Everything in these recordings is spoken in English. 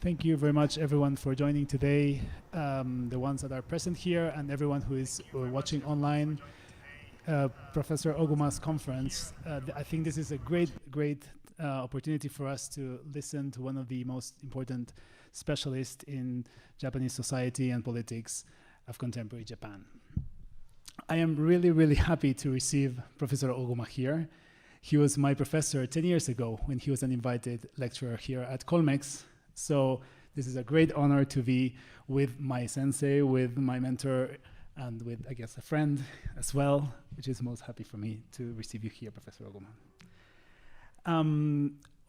Thank you very much, everyone, for joining today, the ones that are present here and everyone who is watching online. Professor Oguma's conference. I think this is a great opportunity for us to listen to one of the most important specialists in Japanese society and politics of contemporary Japan. I am really happy to receive Professor Oguma here. He was my professor 10 years ago when he was an invited lecturer here at Colmex. So this is a great honor to be with my sensei, with my mentor, and with, I guess, a friend as well, which is most happy for me to receive you here, Professor Oguma.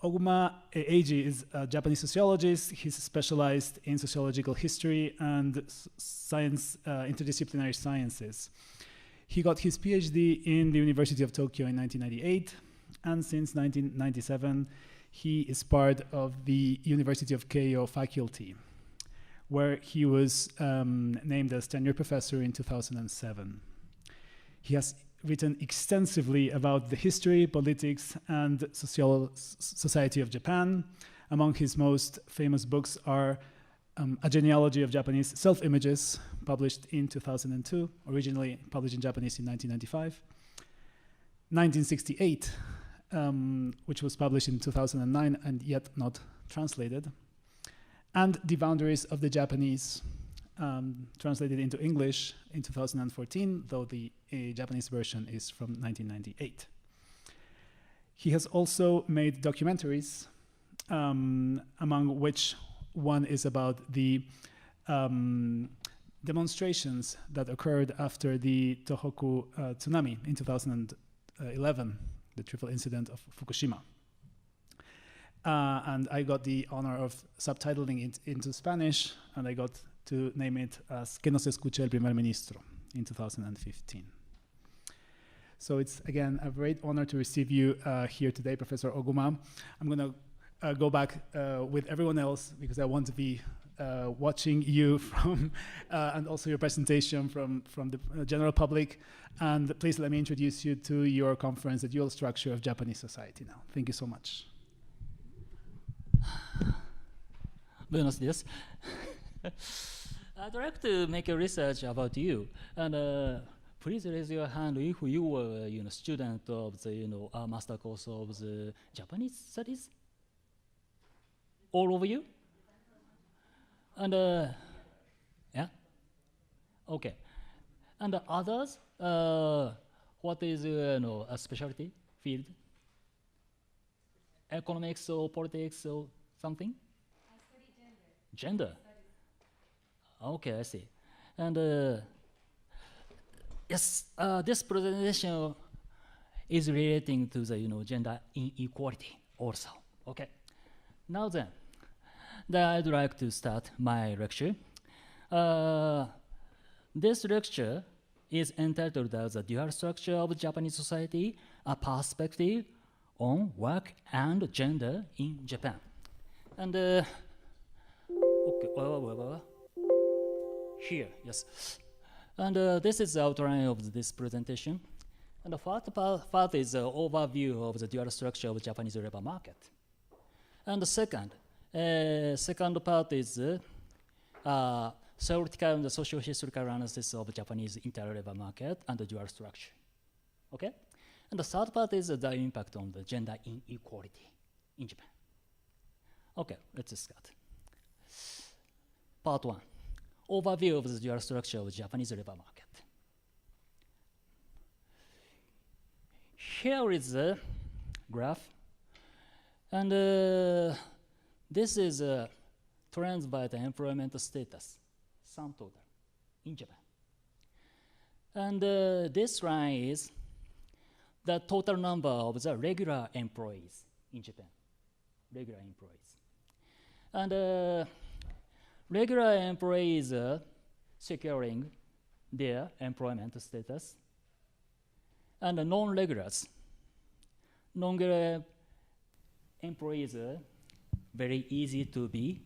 Oguma Eiji is a Japanese sociologist. He's specialized in sociological history and science, interdisciplinary sciences. He got his PhD in the University of Tokyo in 1998, and since 1997, he is part of the University of Keio faculty, where he was named as tenured professor in 2007. He has written extensively about the history, politics, and society of Japan. Among his most famous books are A Genealogy of Japanese Self-Images, published in 2002, originally published in Japanese in 1995. 1968, which was published in 2009 and yet not translated. And The Boundaries of the Japanese, translated into English in 2014, though the Japanese version is from 1998. He has also made documentaries, among which one is about the demonstrations that occurred after the Tohoku tsunami in 2011, the triple incident of Fukushima. And I got the honor of subtitling it into Spanish, and I got to name it as Que no se escuche el primer ministro in 2015. So it's, again, a great honor to receive you here today, Professor Oguma. I'm going to go back with everyone else because I want to be watching you from, and also your presentation from the general public. And please let me introduce you to your conference, The Dual Structure of Japanese Society now. Thank you so much. Buenos dias. I'd like to make a research about you, and please raise your hand if you were, student of the, master course of the Japanese studies. All of you, and yeah, okay, and the others. What is a specialty field? Economics or politics or something? I study gender. Gender? Okay, I see. And yes, this presentation is relating to the gender inequality also. Okay. Now then, I'd like to start my lecture. This lecture is entitled as The Dual Structure of Japanese Society, a Perspective on Work and Gender in Japan. And okay, here, yes. And this is the outline of this presentation. And the first part is an overview of the dual structure of Japanese labor market. And the second part is theoretical and social historical analysis of Japanese inter-labor market and the dual structure. Okay? And the third part is the impact on the gender inequality in Japan. Okay, let's start. Part 1, overview of the dual structure of Japanese labor market. Here is the graph, and this is trends by the employment status, sum total, in Japan. And this line is the total number of the regular employees in Japan, regular employees. And regular employees are securing their employment status, and non-regulars, non-regular employees are very easy to be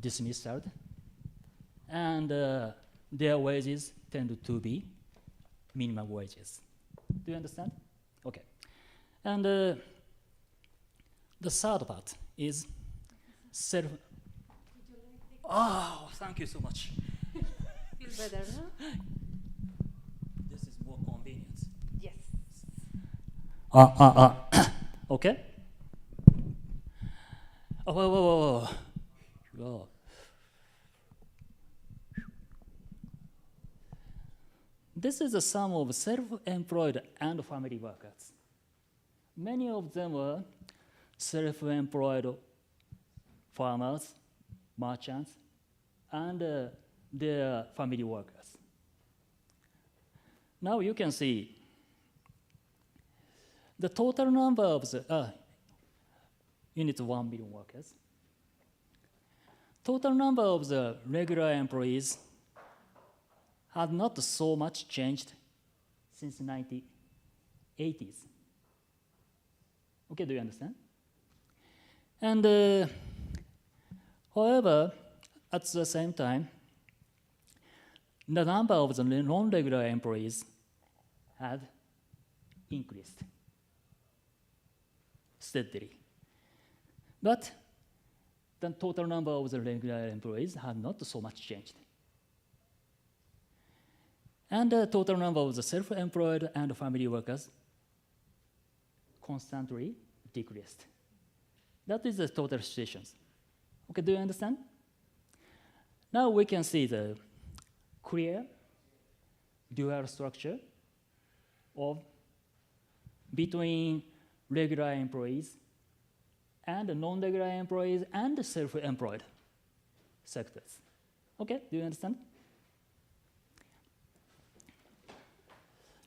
dismissed, and their wages tend to be minimum wages. Do you understand? Okay. And the third part is Oh, thank you so much. Feel better now? This is more convenient. Yes. Okay. Oh, whoa. Whoa. This is a sum of self-employed and family workers. Many of them were self-employed farmers, merchants, and their family workers. Now you can see the total number of the units 1 million workers. Total number of the regular employees had not so much changed since 1980s. Okay, do you understand? And however, at the same time, the number of the non-regular employees had increased steadily. But the total number of the regular employees had not so much changed. And the total number of the self-employed and family workers constantly decreased. That is the total situation. Okay, do you understand? Now we can see the clear dual structure of between regular employees and non-regular employees and self-employed sectors. Okay, do you understand?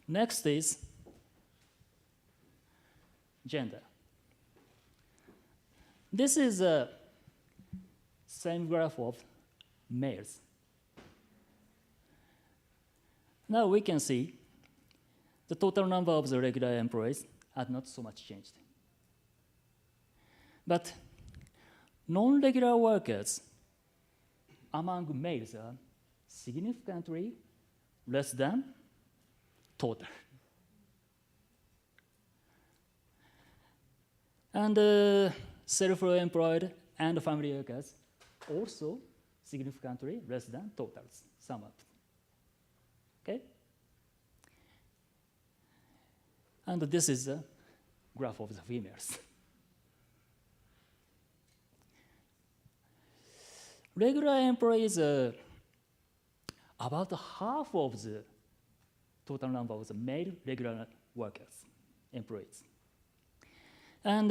Next is gender. This is the same graph of males. Now we can see the total number of the regular employees had not so much changed. But non-regular workers among males are significantly less than total. And self-employed and family workers also significantly less than totals, sum up. Okay? And this is the graph of the females. Regular employees are about half of the total number of the male regular workers, employees. And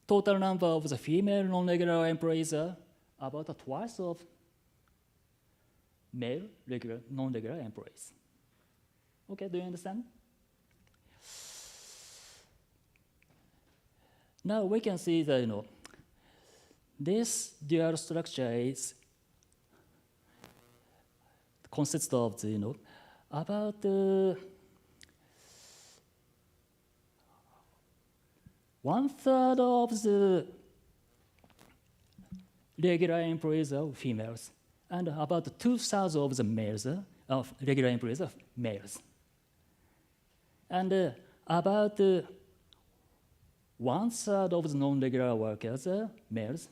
total number of the female non-regular employees are about twice of male regular, non-regular employees. Okay, do you understand? Now we can see that this dual structure is consists of the about 1/3 of the regular employees are females, and about 2/3 of the males of regular employees are males, and about 1/3 of the non-regular workers are males,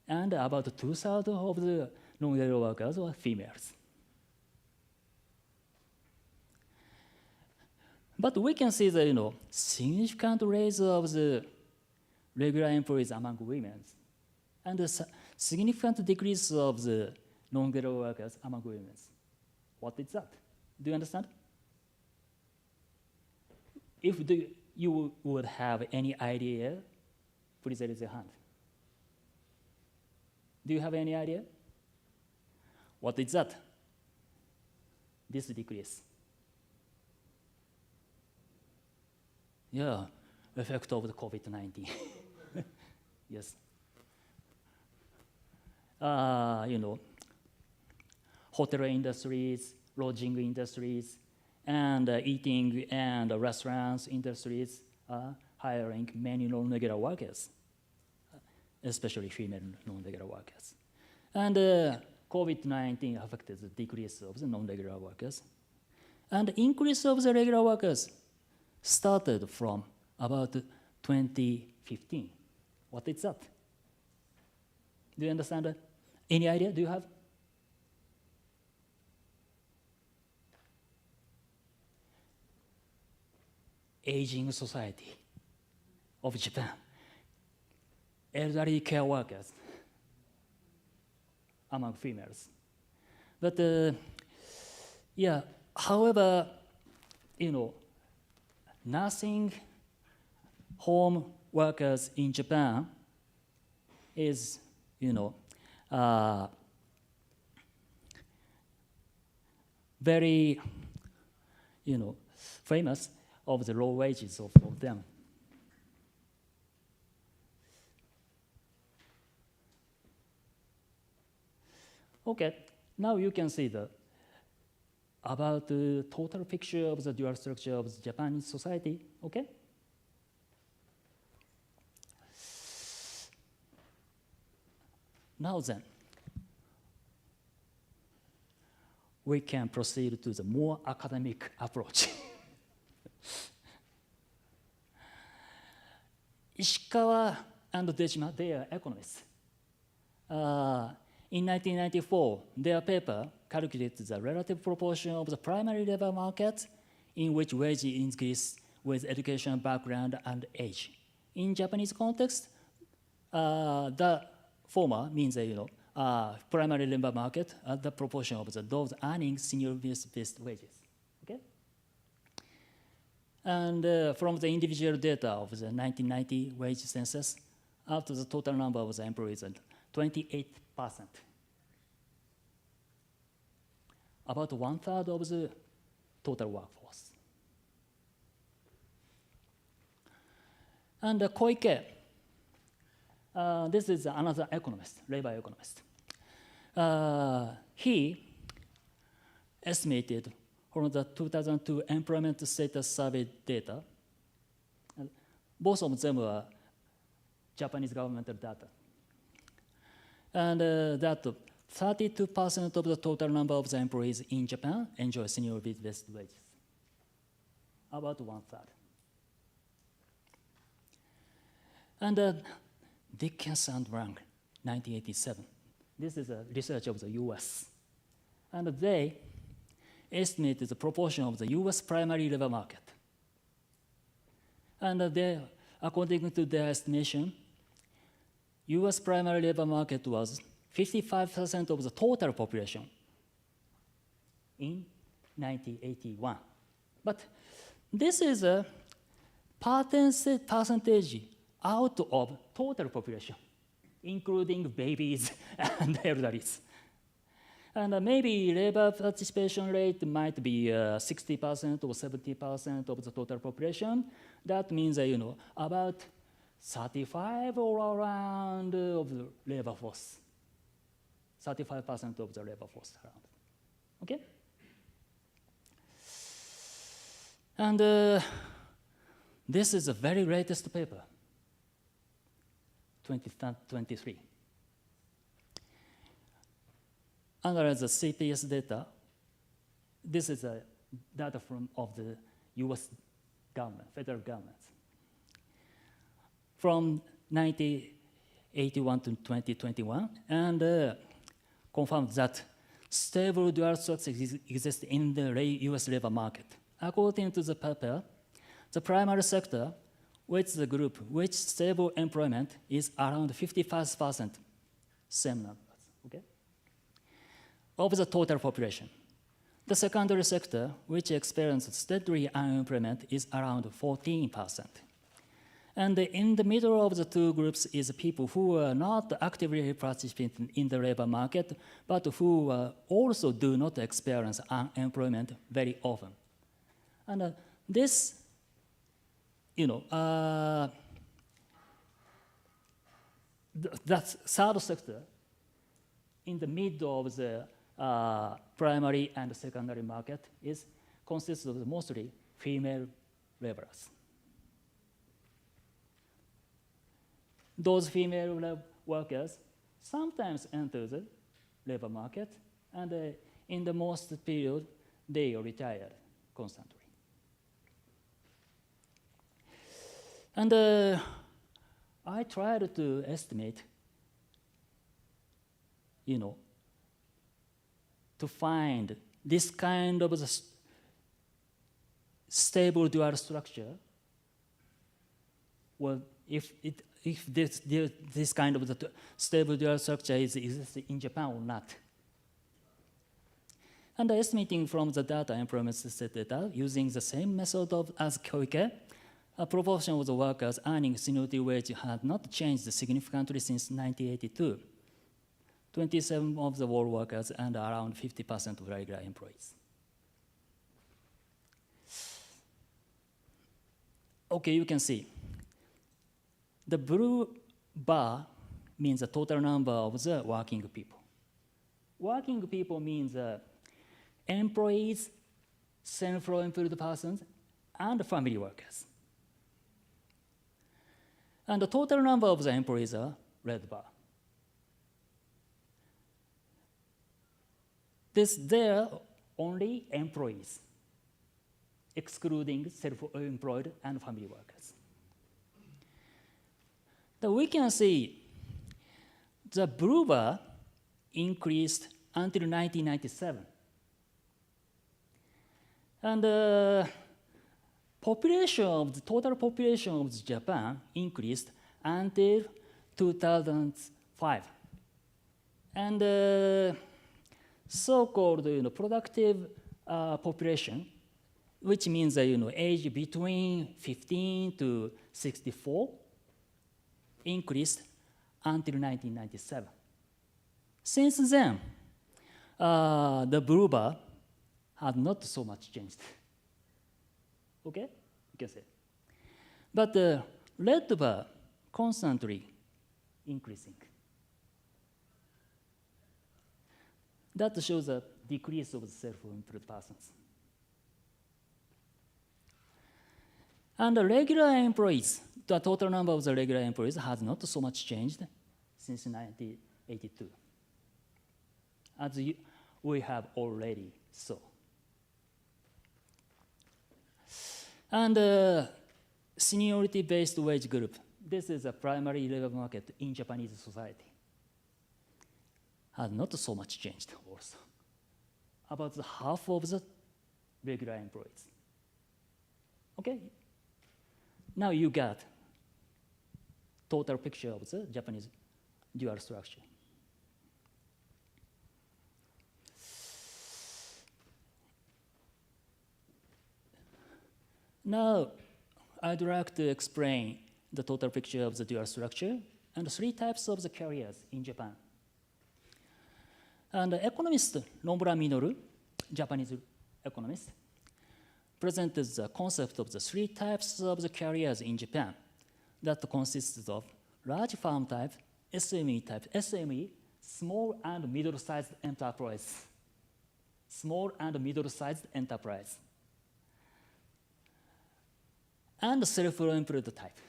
and about 2/3 of the non-regular workers are females. But we can see the significant raise of the regular employees among women, and a significant decrease of the non-regular workers among women. What is that? Do you understand? If you would have any idea, please raise your hand. Do you have any idea? What is that? This decrease. Yeah, effect of the COVID-19. Yes. Hotel industries, lodging industries, and eating and restaurants industries are hiring many non-regular workers, especially female non-regular workers. And COVID-19 affected the decrease of the non-regular workers. And increase of the regular workers started from about 2015. What is that? Do you understand? Any idea? Do you have? Aging society of Japan. Elderly care workers among females. But yeah, however, nursing home workers in Japan is, very, famous of the low wages of them. Okay, now you can see about the total picture of the dual structure of the Japanese society, okay? Now then, we can proceed to the more academic approach. Ishikawa and Dejima, they are economists. In 1994, their paper calculated the relative proportion of the primary labor market in which wage increase with educational background and age. In Japanese context, the former means primary labor market the proportion of those earning senior-based wages. Okay? And from the individual data of the 1990 wage census, up to the total number of the employees, 28%. About 1/3 of the total workforce. And Koike, this is another economist, labor economist. He estimated from the 2002 employment status survey data, both of them were Japanese governmental data, and that 32% of the total number of the employees in Japan enjoy senior-based wages, about 1/3. And Dickens and Rank, 1987. This is a research of the US. And they estimated the proportion of the US primary labor market. And they, according to their estimation, US primary labor market was 55% of the total population in 1981. But this is a percentage out of total population, including babies and elderlies. And maybe labor participation rate might be 60% or 70% of the total population. That means, about 35 or around of the labor force. 35% of the labor force around. Okay? And this is the very latest paper, 2023. Analyze the CPS data. This is data of the US government, federal government. From 1981 to 2021, and confirmed that stable dual structure exists in the US labor market. According to the paper, the primary sector, which is the group which stable employment is around 55%, same numbers, okay, of the total population. The secondary sector, which experiences steady unemployment, is around 14%. And in the middle of the two groups is people who are not actively participating in the labor market, but who also do not experience unemployment very often. And this, that third sector, in the middle of the primary and secondary market, consists of mostly female laborers. Those female workers sometimes enter the labor market, and in the most period, they retire constantly. And I tried to estimate, to find this kind of stable dual structure, well, if this kind of the stable dual structure exists in Japan or not. And estimating from the data employment set data using the same method as Koike, a proportion of the workers earning seniority wage had not changed significantly since 1982. 27% of the world workers and around 50% of regular employees. Okay, you can see. The blue bar means the total number of the working people. Working people means employees, self-employed persons, and family workers. And the total number of the employees are red bar. There are only employees, excluding self-employed and family workers. Then we can see the blue bar increased until 1997. And the total population of Japan increased until 2005. And so-called productive population, which means age between 15 to 64, increased until 1997. Since then, the blue bar had not so much changed. Okay, you can say. But the red bar constantly increasing. That shows a decrease of self-employed persons. And the regular employees, the total number of the regular employees has not so much changed since 1982, as we have already saw. And seniority-based wage group. This is a primary labor market in Japanese society. Has not so much changed also. About half of the regular employees. Okay? Now you got total picture of the Japanese dual structure. Now, I'd like to explain the total picture of the dual structure and 3 types of the careers in Japan. And economist Nomura Minoru, Japanese economist, presented the concept of the 3 types of the careers in Japan that consists of large firm type, SME type, SME, small and middle-sized enterprise, small and middle-sized enterprise, and self-employed type.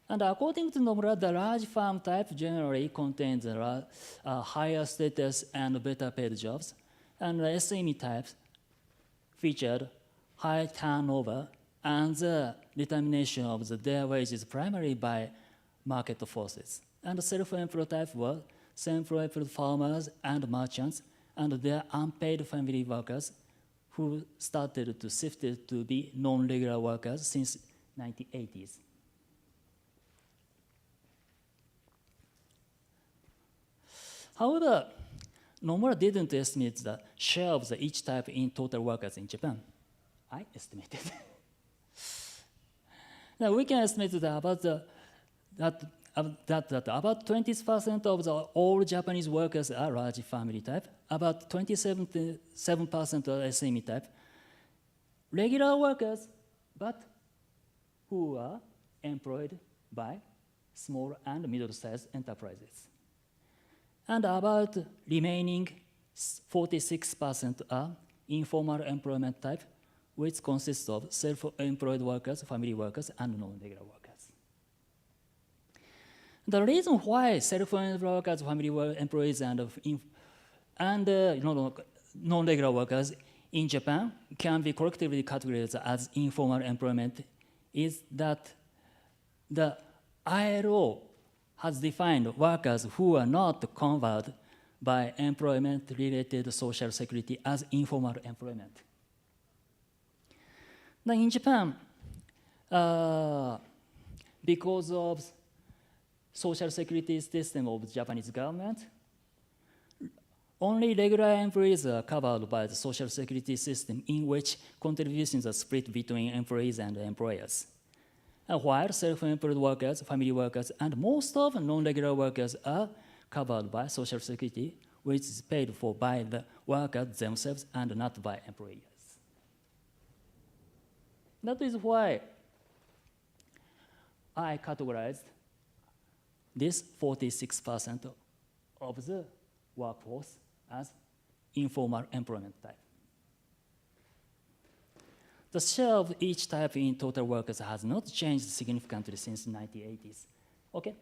And according to Nomura, the large firm type generally contains higher status and better paid jobs, and the SME types featured high turnover and the determination of their wages primarily by market forces. And the self-employed type were self-employed farmers and merchants and their unpaid family workers who started to shift to be non-regular workers since 1980s. However, Nomura didn't estimate the share of each type in total workers in Japan. I estimated. Now we can estimate that about 20% of all Japanese workers are large family type, about 27% are SME type, regular workers, but who are employed by small and middle-sized enterprises. And about remaining 46% are informal employment type, which consists of self-employed workers, family workers, and non-regular workers. The reason why self-employed workers, family employees, and non-regular workers in Japan can be collectively categorized as informal employment is that the ILO has defined workers who are not covered by employment-related social security as informal employment. Now in Japan, because of social security system of the Japanese government, only regular employees are covered by the social security system in which contributions are split between employees and employers. While self-employed workers, family workers, and most of non-regular workers are covered by social security, which is paid for by the workers themselves and not by employers. That is why I categorized this 46% of the workforce as informal employment type. The share of each type in total workers has not changed significantly since the 1980s. Okay?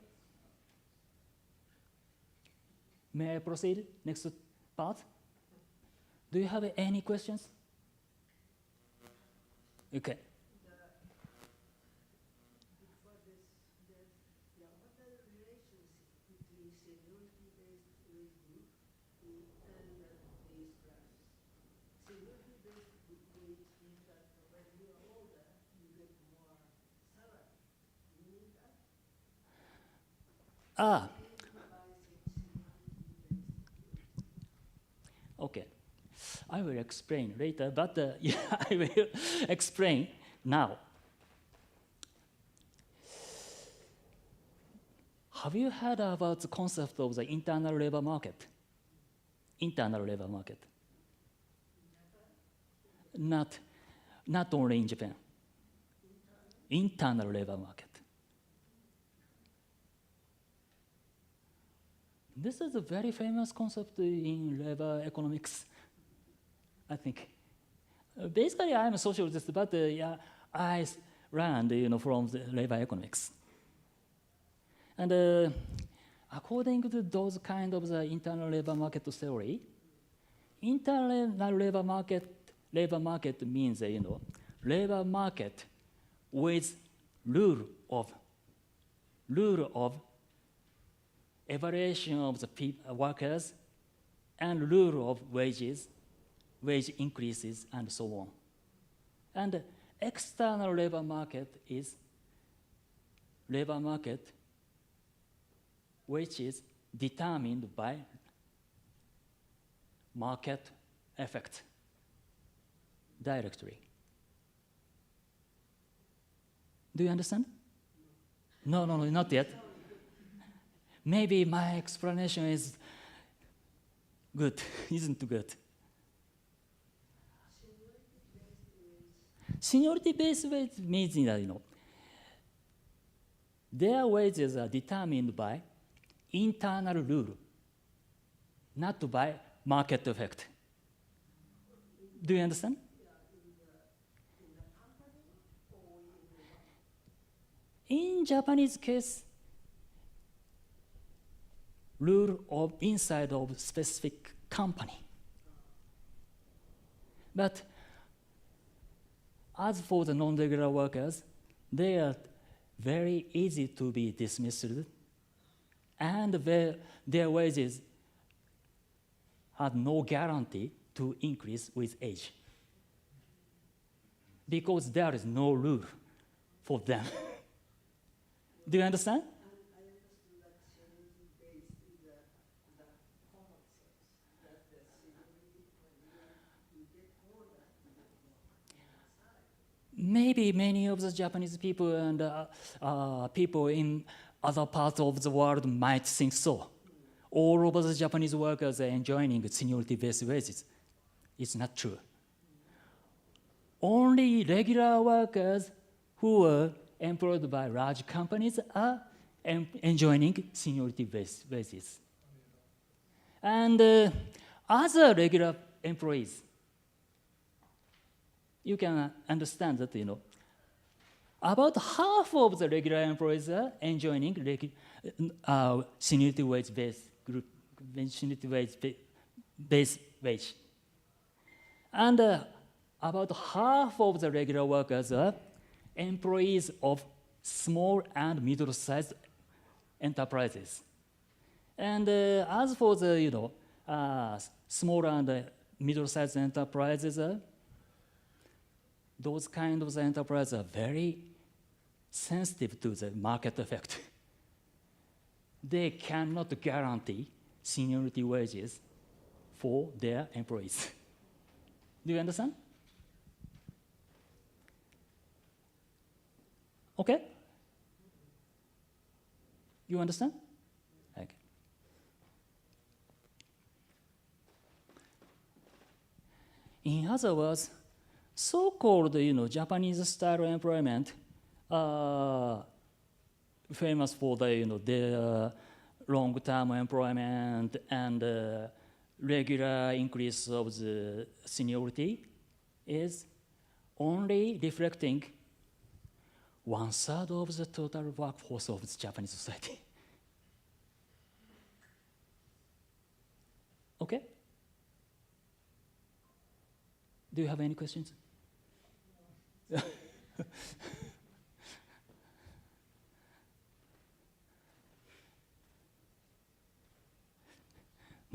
May I proceed? Next part. Do you have any questions? Okay. Okay. I will explain later, but yeah, I will explain now. Have you heard about the concept of the internal labor market? Internal labor market. Not only in Japan. Internal labor market. This is a very famous concept in labor economics, I think. Basically, I'm a sociologist, but yeah, I learned from the labor economics. And according to those kind of the internal labor market theory, internal labor market means labor market with rule of evaluation of the workers and rule of wages, wage increases, and so on. And external labor market is labor market which is determined by market effect directly. Do you understand? No, not yet. Maybe my explanation is good, isn't good. Seniority-based wage means that their wages are determined by internal rule, not by market effect. Do you understand? In Japanese case, rule of inside of specific company. But as for the non-regular workers, they are very easy to be dismissed, and their wages have no guarantee to increase with age, because there is no rule for them. Do you understand? Maybe many of the Japanese people and people in other parts of the world might think so. All of the Japanese workers are enjoying seniority-based wages. It's not true. Only regular workers who are employed by large companies are enjoying seniority-based wages. And other regular employees, you can understand that, about half of the regular employees are enjoying seniority wage-based group, seniority wage-based wage. And about half of the regular workers are employees of small and middle-sized enterprises. And as for the small and middle-sized enterprises, those kind of enterprises are very sensitive to the market effect. They cannot guarantee seniority wages for their employees. Do you understand? Okay? You understand? Okay. In other words, so-called Japanese style employment famous for their long-term employment and regular increase of the seniority is only reflecting 1/3 of the total workforce of the Japanese society. Okay? Do you have any questions?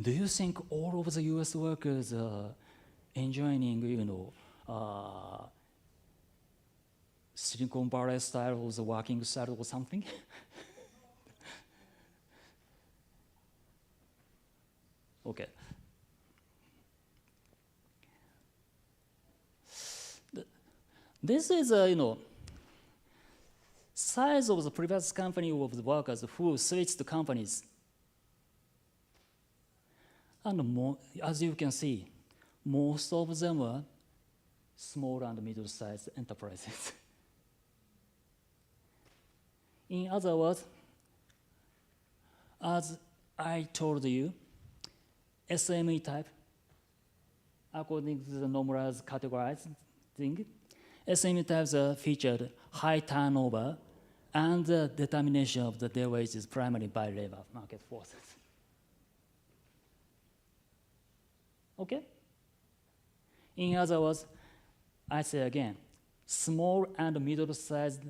Do you think all of the US workers are enjoying, Silicon Valley style or the working style or something? Okay. This is size of the previous company of the workers who switched companies. And as you can see, most of them were small and middle-sized enterprises. In other words, as I told you, SME type, according to the normalized categorizing, SME types are featured high turnover and the determination of their wages primarily by labor market forces. Okay? In other words, I say again, small and middle-sized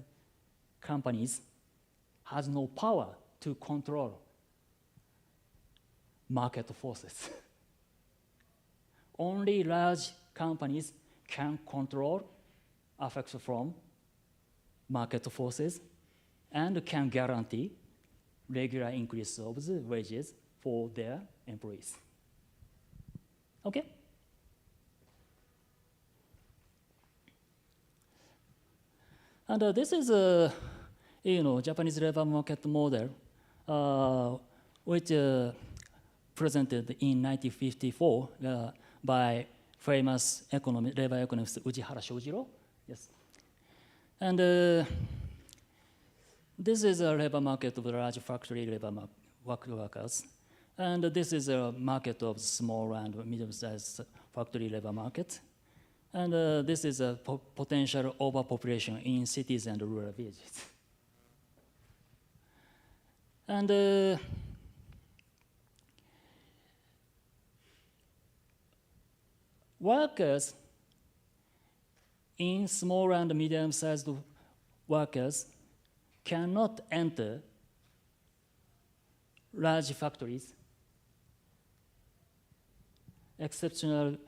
companies has no power to control market forces. Only large companies can control effects from market forces and can guarantee regular increase of the wages for their employees. Okay? And this is a Japanese labor market model, which presented in 1954 by famous labor economist Ujihara Shojiro. Yes. And this is a labor market of large factory labor workers. And this is a market of small and medium-sized factory labor market. And this is a potential overpopulation in cities and rural villages. And workers in small and medium-sized workers cannot enter large factories. Exceptional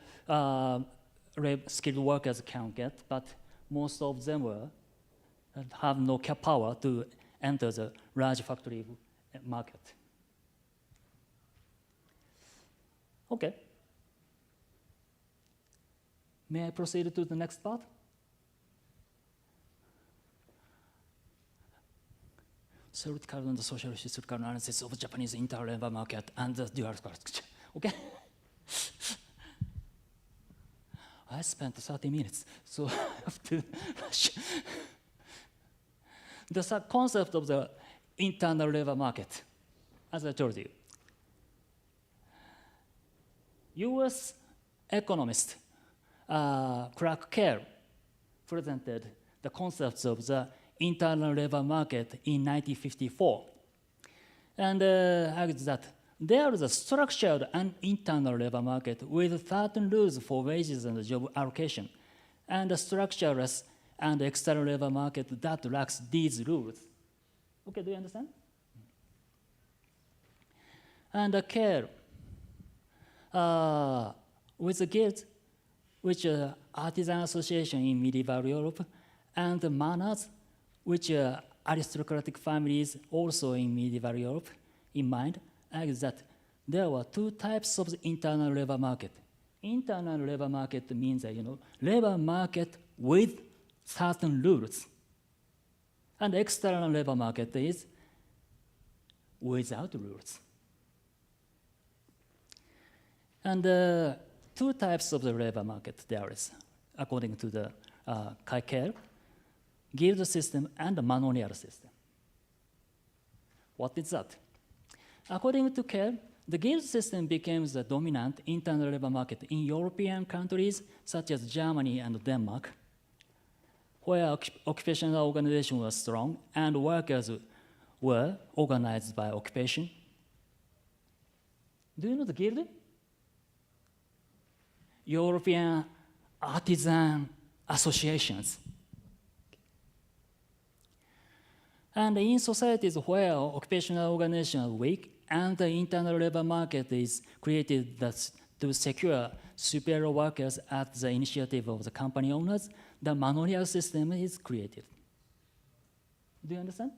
skilled workers can get, but most of them have no power to enter the large factory market. Okay. May I proceed to the next part? Theoretical and social historical analysis of Japanese inter-labor market and the dual structure. Okay? I spent 30 minutes, so I have to rush. The concept of the internal labor market, as I told you. US economist Clark Kerr presented the concepts of the internal labor market in 1954. And argued that there is a structured and internal labor market with certain rules for wages and job allocation, and a structureless and external labor market that lacks these rules. Okay, do you understand? And care with the guilds, which artisan association in medieval Europe, and the manors, which aristocratic families also in medieval Europe, in mind, is that there were two types of the internal labor market. Internal labor market means that, labor market with certain rules. And external labor market is without rules. And two types of the labor market there is, according to the Kaiker, guild system and the manorial system. What is that? According to Kerr, the guild system became the dominant internal labor market in European countries such as Germany and Denmark, where occupational organization was strong and workers were organized by occupation. Do you know the guild? European artisan associations. And in societies where occupational organization are weak and the internal labor market is created to secure superior workers at the initiative of the company owners, the manorial system is created. Do you understand?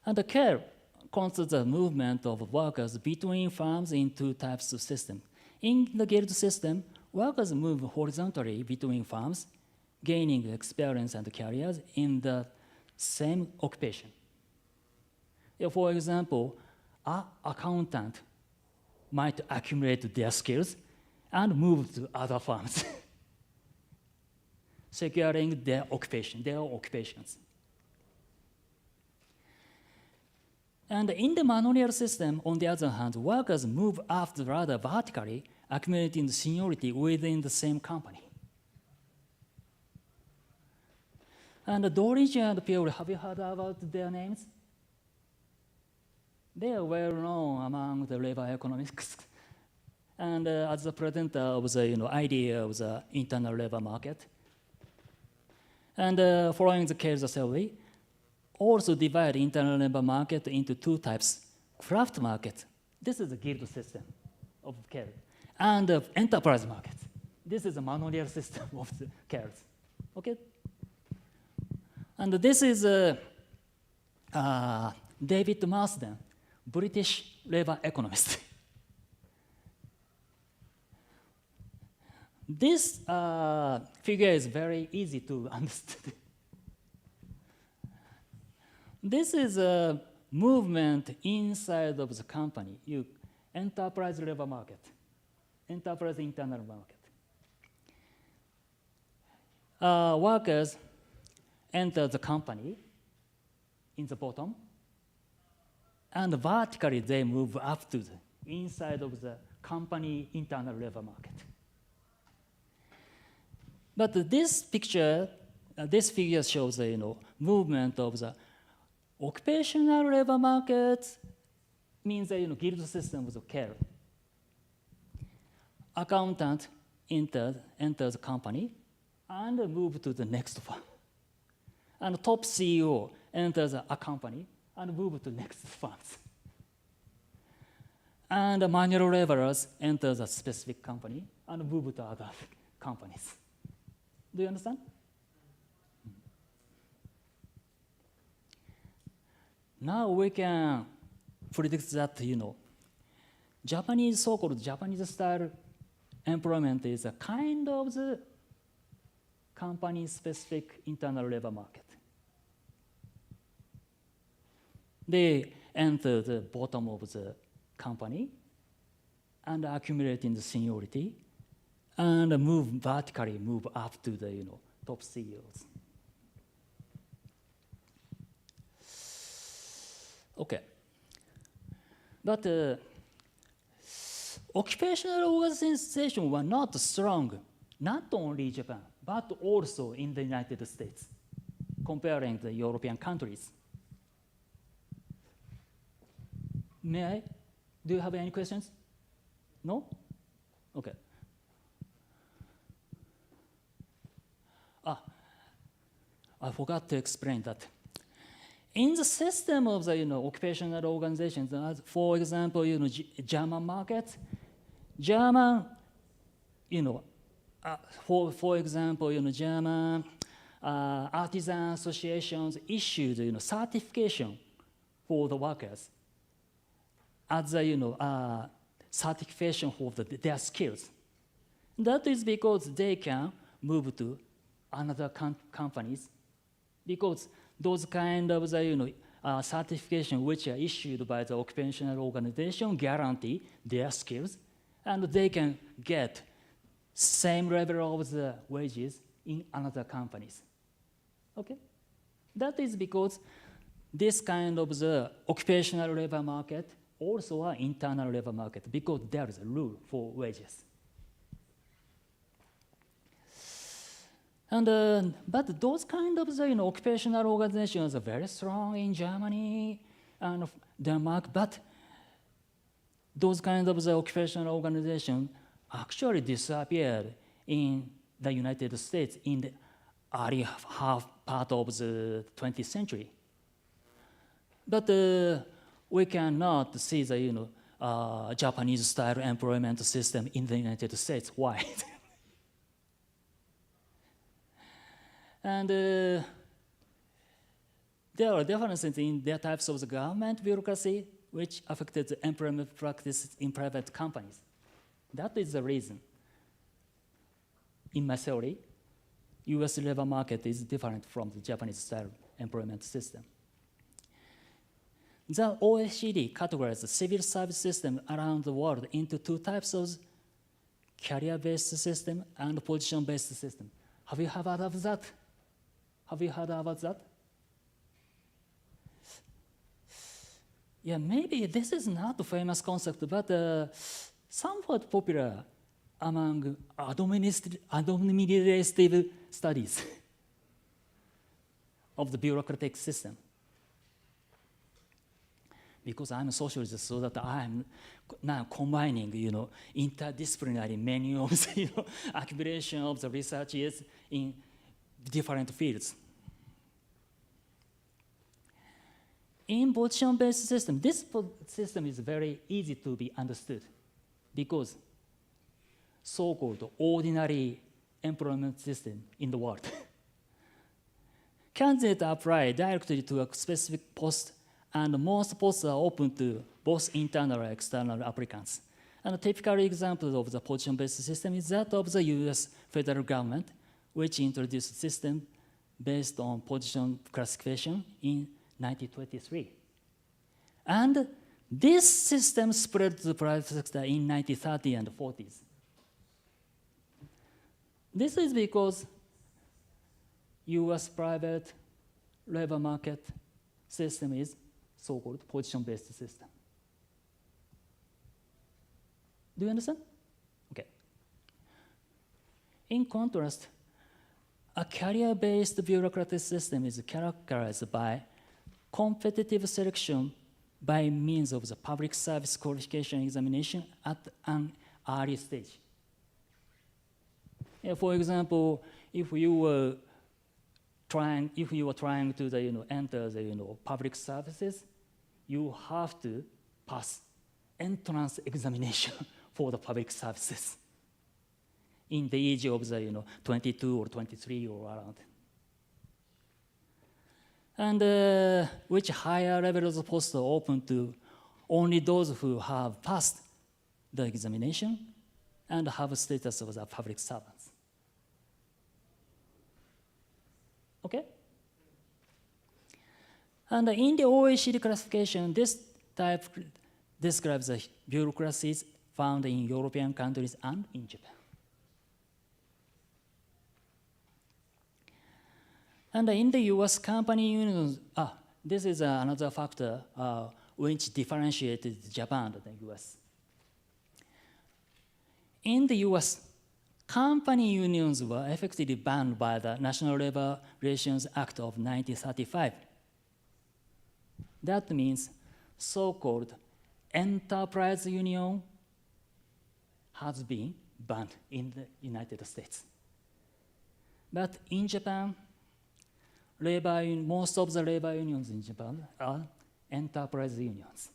And the care considers the movement of workers between firms in two types of systems. In the guild system, workers move horizontally between firms, gaining experience and careers in the same occupation. For example, an accountant might accumulate their skills and move to other firms, securing their occupations. And in the manorial system, on the other hand, workers move up rather vertically, accumulating seniority within the same company. And Doridge and Pure, have you heard about their names? They are well known among the labor economics. And as the presenter of the idea of the internal labor market. And following the case theory, also divide internal labor market into two types. Craft market, this is the guild system of care, and the enterprise market. This is the manorial system of the cares. Okay? And this is David Marsden, British labor economist. This figure is very easy to understand. This is a movement inside of the company, enterprise labor market, enterprise internal market. Workers enter the company in the bottom, and vertically they move up to the inside of the company internal labor market. But this picture, this figure shows the movement of the occupational labor market, means the guild system of care. Accountant enters the company and move to the next firm. And top CEO enters a company and move to next firms. And manual laborers enter a specific company and move to other companies. Do you understand? Now we can predict that, Japanese, so-called Japanese style employment is a kind of the company-specific internal labor market. They enter the bottom of the company and accumulating the seniority and move up to the top CEOs. Okay. But occupational organizations were not strong, not only in Japan, but also in the United States, comparing the European countries. May I? Do you have any questions? No? Okay. I forgot to explain that In the system of the occupational organizations, for example, German market, German, for example, German artisan associations issued certification for the workers as a certification for their skills. That is because they can move to another companies, because those kind of certification which are issued by the occupational organization guarantee their skills, and they can get same level of the wages in another companies. Okay, that is because this kind of the occupational labor market also an internal labor market, because there is a rule for wages. And but those kind of occupational organizations are very strong in Germany and Denmark, but those kind of occupational organizations actually disappeared in the United States in the early part of the 20th century. But we cannot see the Japanese-style employment system in the United States. Why? And there are differences in their types of the government bureaucracy which affected the employment practices in private companies. That is the reason. In my theory, US labor market is different from the Japanese-style employment system. The OECD categorizes the civil service system around the world into two types of career-based system and position-based system. Have you heard of that? Have you heard about that? Yeah, maybe this is not a famous concept, but somewhat popular among administrative studies of the bureaucratic system. Because I'm a sociologist, so that I'm now combining, interdisciplinary many of the accumulation of the researches in different fields. In position-based system, this system is very easy to be understood because so-called ordinary employment system in the world. Candidates apply directly to a specific post, and most posts are open to both internal and external applicants. And a typical example of the position-based system is that of the US federal government, which introduced a system based on position classification in 1923. And this system spread to the private sector in 1930s and 40s. This is because US private labor market system is so-called position-based system. Do you understand? Okay. In contrast, a career-based bureaucratic system is characterized by competitive selection by means of the public service qualification examination at an early stage. For example, if you were trying to enter the public services, you have to pass entrance examination for the public services in the age of the 22 or 23 or around. And which higher levels of posts are open to only those who have passed the examination and have a status of the public servants. Okay? And in the OECD classification, this type describes the bureaucracies found in European countries and in Japan. And in the US company unions, this is another factor which differentiated Japan and the US. In the US, company unions were effectively banned by the National Labor Relations Act of 1935. That means so-called enterprise union has been banned in the United States. But in Japan, most of the labor unions in Japan are enterprise unions.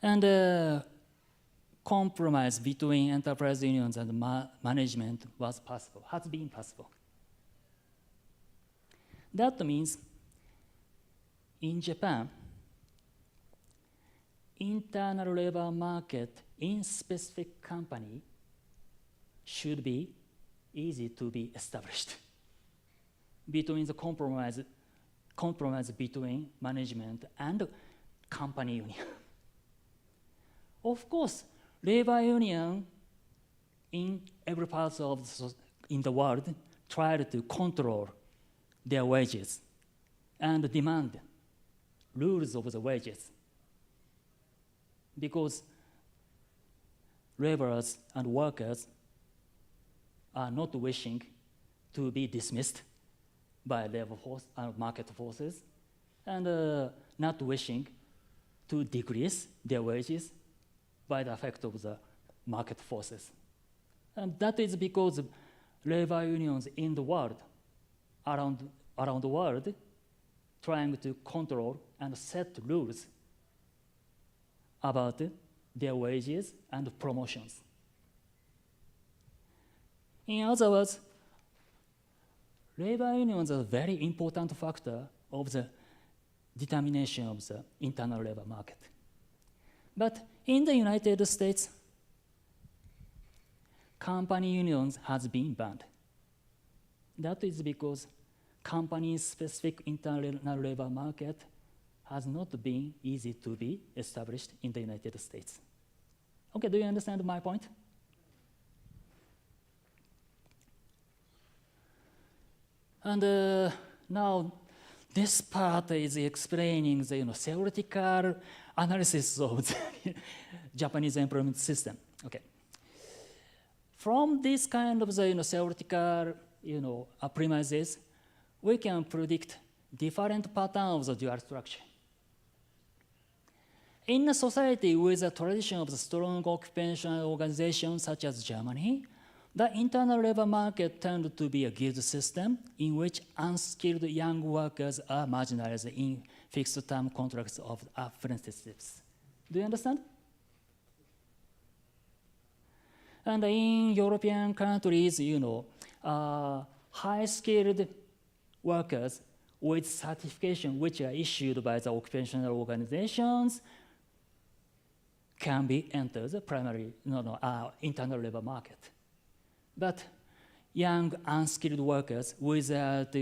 And compromise between enterprise unions and management was possible, has been possible. That means in Japan, internal labor market in specific company should be easy to be established between the compromise between management and company union. Of course, labor union in every part of in the world tried to control their wages and demand rules of the wages, because laborers and workers are not wishing to be dismissed by labor force and market forces, and not wishing to decrease their wages by the effect of the market forces. And that is because labor unions in the world, around the world, trying to control and set rules about their wages and promotions. In other words, labor unions are a very important factor of the determination of the internal labor market. But in the United States, company unions has been banned. That is because company-specific internal labor market has not been easy to be established in the United States. Okay, do you understand my point? And now this part is explaining the theoretical analysis of the Japanese employment system. Okay. From this kind of the theoretical premises, we can predict different patterns of the dual structure. In a society with a tradition of the strong occupational organization such as Germany, the internal labor market tends to be a guild system in which unskilled young workers are marginalized in fixed-term contracts of apprenticeships. Do you understand? And in European countries, high-skilled workers with certification which are issued by the occupational organizations can be entered the internal labor market. But young unskilled workers without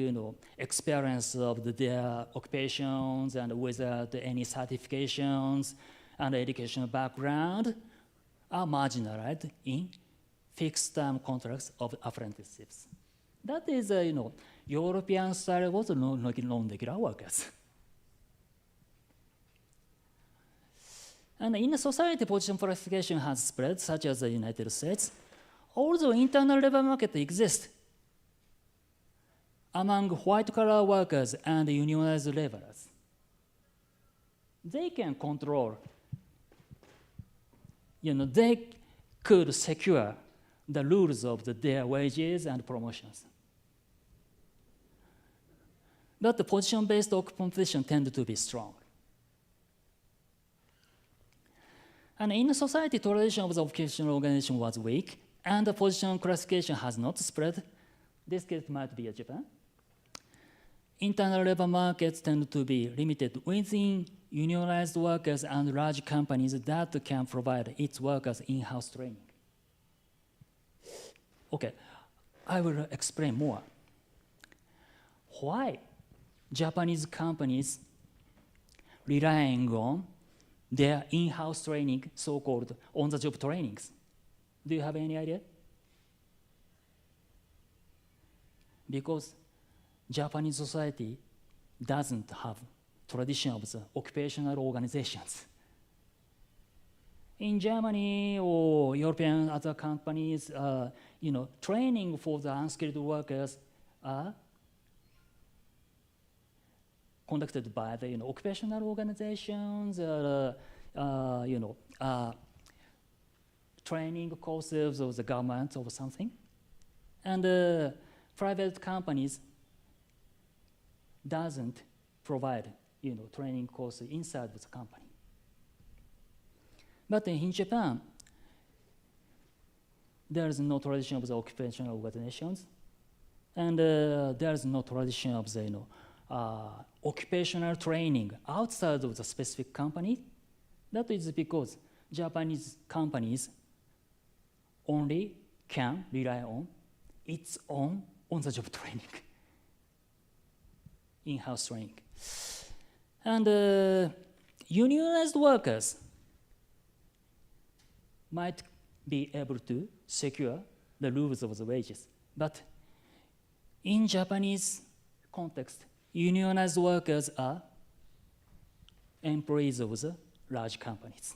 experience of their occupations and without any certifications and educational background are marginalized in fixed-term contracts of apprenticeships. That is European style of non-regular workers. And in a society, position classification has spread, such as the United States. Although internal labor market exists among white-collar workers and unionized laborers, they can control, they could secure the rules of their wages and promotions. But the position-based competition tends to be strong. And in a society, tradition of the occupational organization was weak, and the position classification has not spread. This case might be Japan. Internal labor markets tend to be limited within unionized workers and large companies that can provide its workers in-house training. Okay, I will explain more. Why Japanese companies relying on their in-house training, so-called on-the-job trainings? Do you have any idea? Because Japanese society doesn't have tradition of the occupational organizations. In Germany or European other companies, training for the unskilled workers are conducted by the occupational organizations, training courses of the government or something. And private companies doesn't provide training courses inside the company. But in Japan, there is no tradition of the occupational organizations, and there is no tradition of the occupational training outside of the specific company. That is because Japanese companies only can rely on its own on-the-job training, in-house training. And unionized workers might be able to secure the rules of the wages. But in Japanese context, unionized workers are employees of the large companies.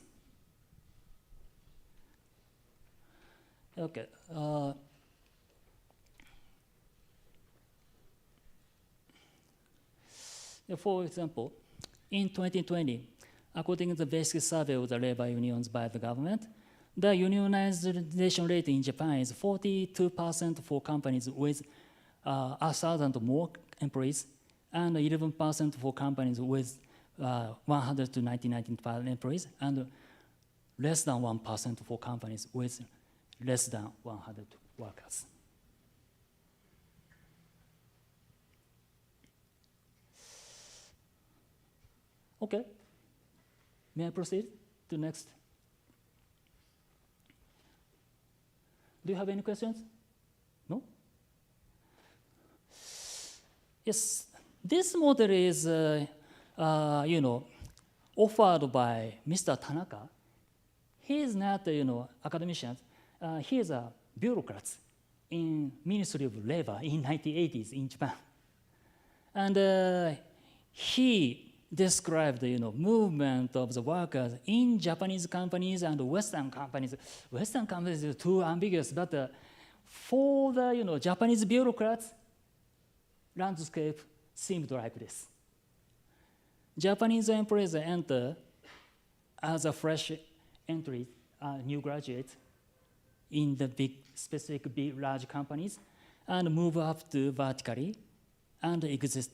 Okay. For example, in 2020, according to the basic survey of the labor unions by the government, the unionization rate in Japan is 42% for companies with 1,000 or more employees, and 11% for companies with 100 to 1995 employees, and less than 1% for companies with less than 100 workers. Okay, may I proceed to next? Do you have any questions? No? Yes, this model is, offered by Mr. Tanaka. He is not, academician. He is a bureaucrat in Ministry of Labor in 1980s in Japan. And he described the movement of the workers in Japanese companies and Western companies. Western companies are too ambiguous, but for the Japanese bureaucrats, landscape seemed like this. Japanese employees enter as a fresh entry, new graduate in the big large companies, and move up to vertically and exist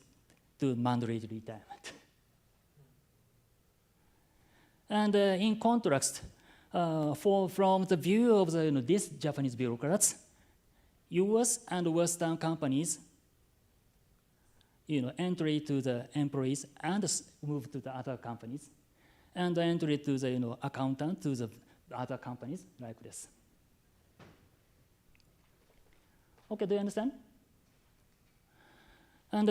to mandatory retirement. And in contrast, from the view of these Japanese bureaucrats, US and Western companies, entry to the employees and move to the other companies, and entry to the accountant to the other companies like this. Okay, do you understand? And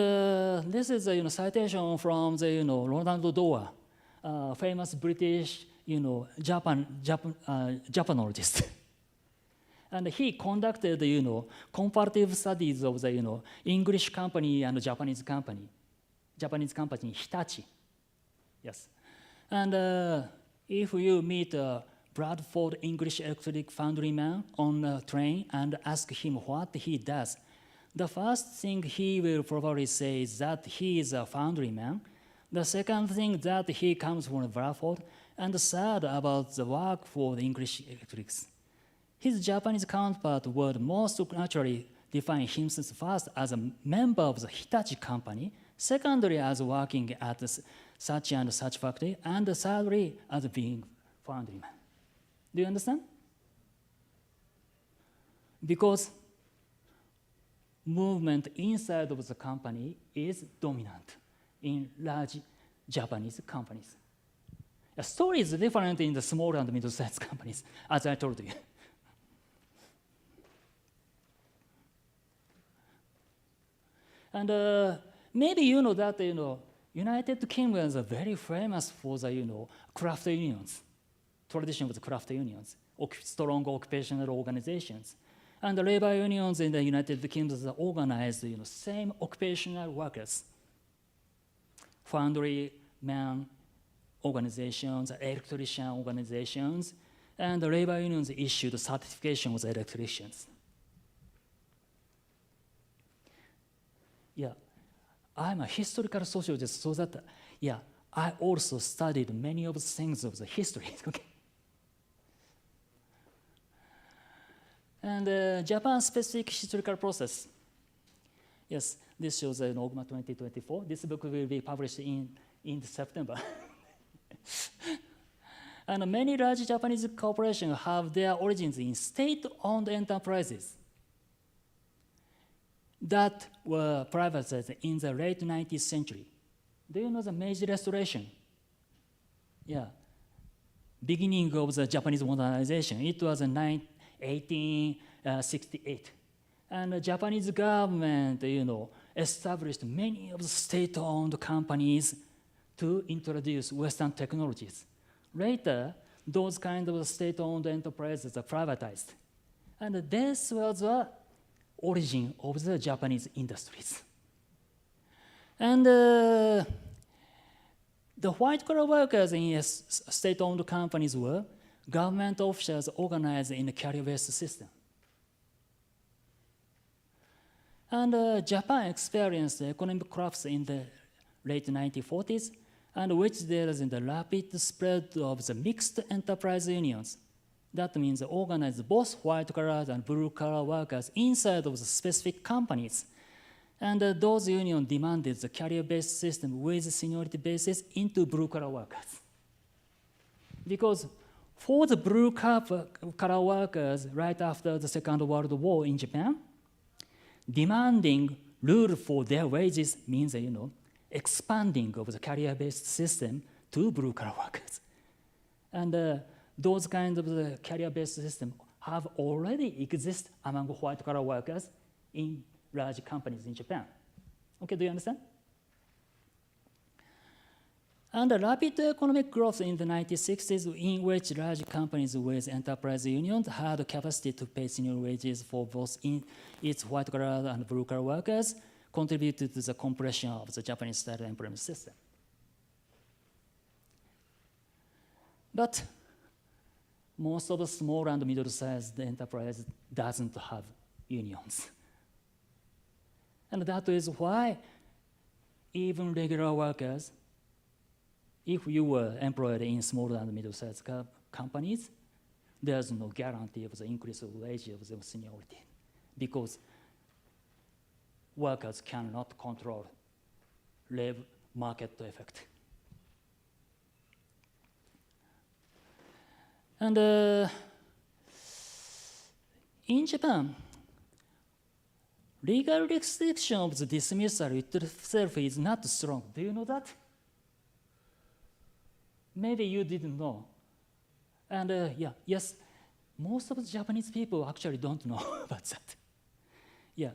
this is a citation from the Ronald Doerr, famous British Japanologist. And he conducted comparative studies of the English company and Japanese company Hitachi. Yes. And if you meet a Bradford English electric foundry man on a train and ask him what he does, the first thing he will probably say is that he is a foundry man. The second thing that he comes from Bradford, and the third about the work for the English electrics. His Japanese counterpart would most naturally define himself first as a member of the Hitachi company, secondly as working at such and such factory, and thirdly as being foundry man. Do you understand? Because movement inside of the company is dominant in large Japanese companies. The story is different in the small and middle-sized companies, as I told you. And maybe you know that United Kingdom is very famous for the craft unions, tradition with craft unions, strong occupational organizations. And the labor unions in the United Kingdom are organized same occupational workers, foundry man organizations, electrician organizations, and the labor unions issued certification with electricians. Yeah, I'm a historical sociologist, so that, I also studied many of the things of the history. Okay. And Japan-specific historical process. Yes, this shows in Oguma 2024. This book will be published in September. And many large Japanese corporations have their origins in state-owned enterprises that were privatized in the late 19th century. Do you know the Meiji Restoration? Yeah. Beginning of the Japanese modernization. It was in 1868. And the Japanese government, established many of the state-owned companies to introduce Western technologies. Later, those kind of state-owned enterprises are privatized. And this was the origin of the Japanese industries. And the white-collar workers in state-owned companies were government officials organized in a career-based system. And Japan experienced economic collapse in the late 1940s, and which there is in the rapid spread of the mixed enterprise unions. That means organize both white-collar and blue-collar workers inside of the specific companies. And those unions demanded the career-based system with seniority basis into blue-collar workers. Because for the blue-collar workers right after the Second World War in Japan, demanding rule for their wages means, expanding of the career-based system to blue-collar workers. And those kinds of the career-based system have already exist among white-collar workers in large companies in Japan. Okay, do you understand? And the rapid economic growth in the 1960s, in which large companies with enterprise unions had the capacity to pay senior wages for both its white-collar and blue-collar workers, contributed to the compression of the Japanese-style employment system. But most of the small and middle-sized enterprises doesn't have unions. And that is why even regular workers, if you were employed in small and middle-sized companies, there's no guarantee of the increase of wage of the seniority, because workers cannot control labor market effect. And in Japan, legal restriction of the dismissal itself is not strong. Do you know that? Maybe you didn't know. And yes, most of the Japanese people actually don't know about that. Yeah.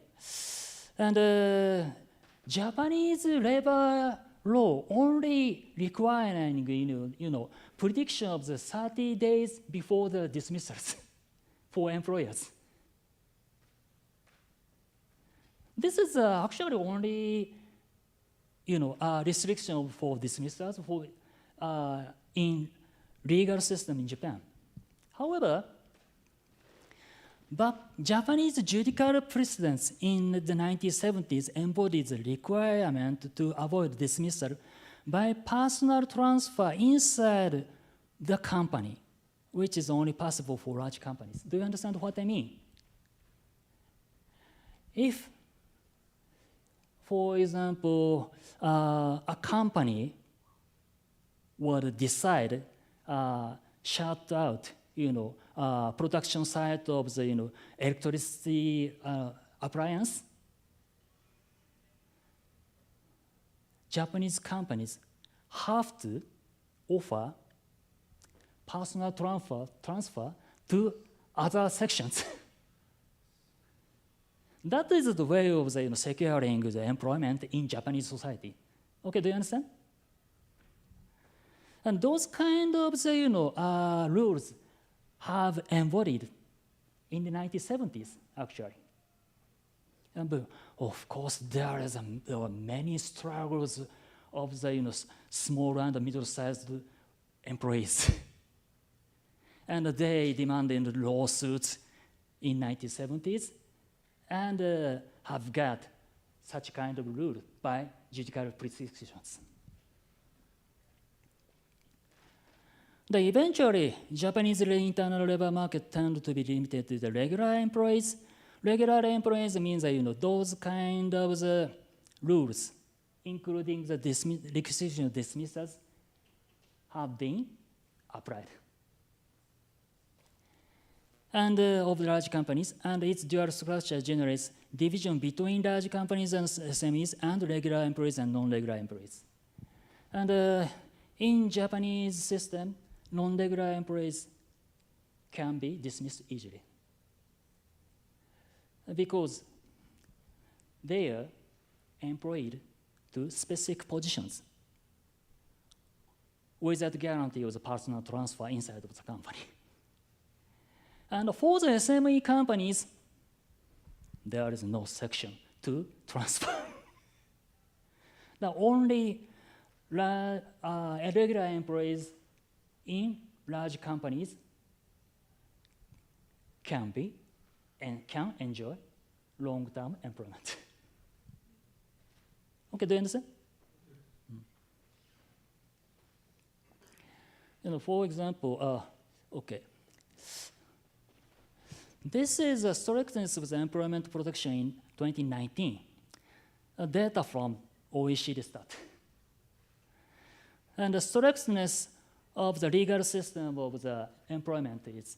And Japanese labor law only requiring, prediction of the 30 days before the dismissals for employers. This is actually only, a restriction for dismissals for in legal system in Japan. However, but Japanese judicial precedents in the 1970s embodied the requirement to avoid dismissal by personal transfer inside the company, which is only possible for large companies. Do you understand what I mean? If, for example, a company would decide shut out, production site of the electricity appliance, Japanese companies have to offer personal transfer to other sections. That is the way of the, securing the employment in Japanese society. Okay, do you understand? And those kind of the, rules have embodied in the 1970s, actually. And of course, there were many struggles of the small and middle-sized employees. And they demanded lawsuits in 1970s and have got such kind of rule by judicial prescriptions. Eventually, Japanese internal labor market tended to be limited to the regular employees, Regular employees means those kind of the rules, including the requisition dismissals, have been applied. And of large companies, and its dual structure generates division between large companies and SMEs, and regular employees and non-regular employees. And in Japanese system, non-regular employees can be dismissed easily because they are employed to specific positions without guarantee of the personal transfer inside of the company. And for the SME companies, there is no section to transfer. The only irregular employees in large companies can be and can enjoy long-term employment. Okay, do you understand? For example, okay. This is the strictness of the employment protection in 2019. Data from OECD stat. And the strictness of the legal system of the employment is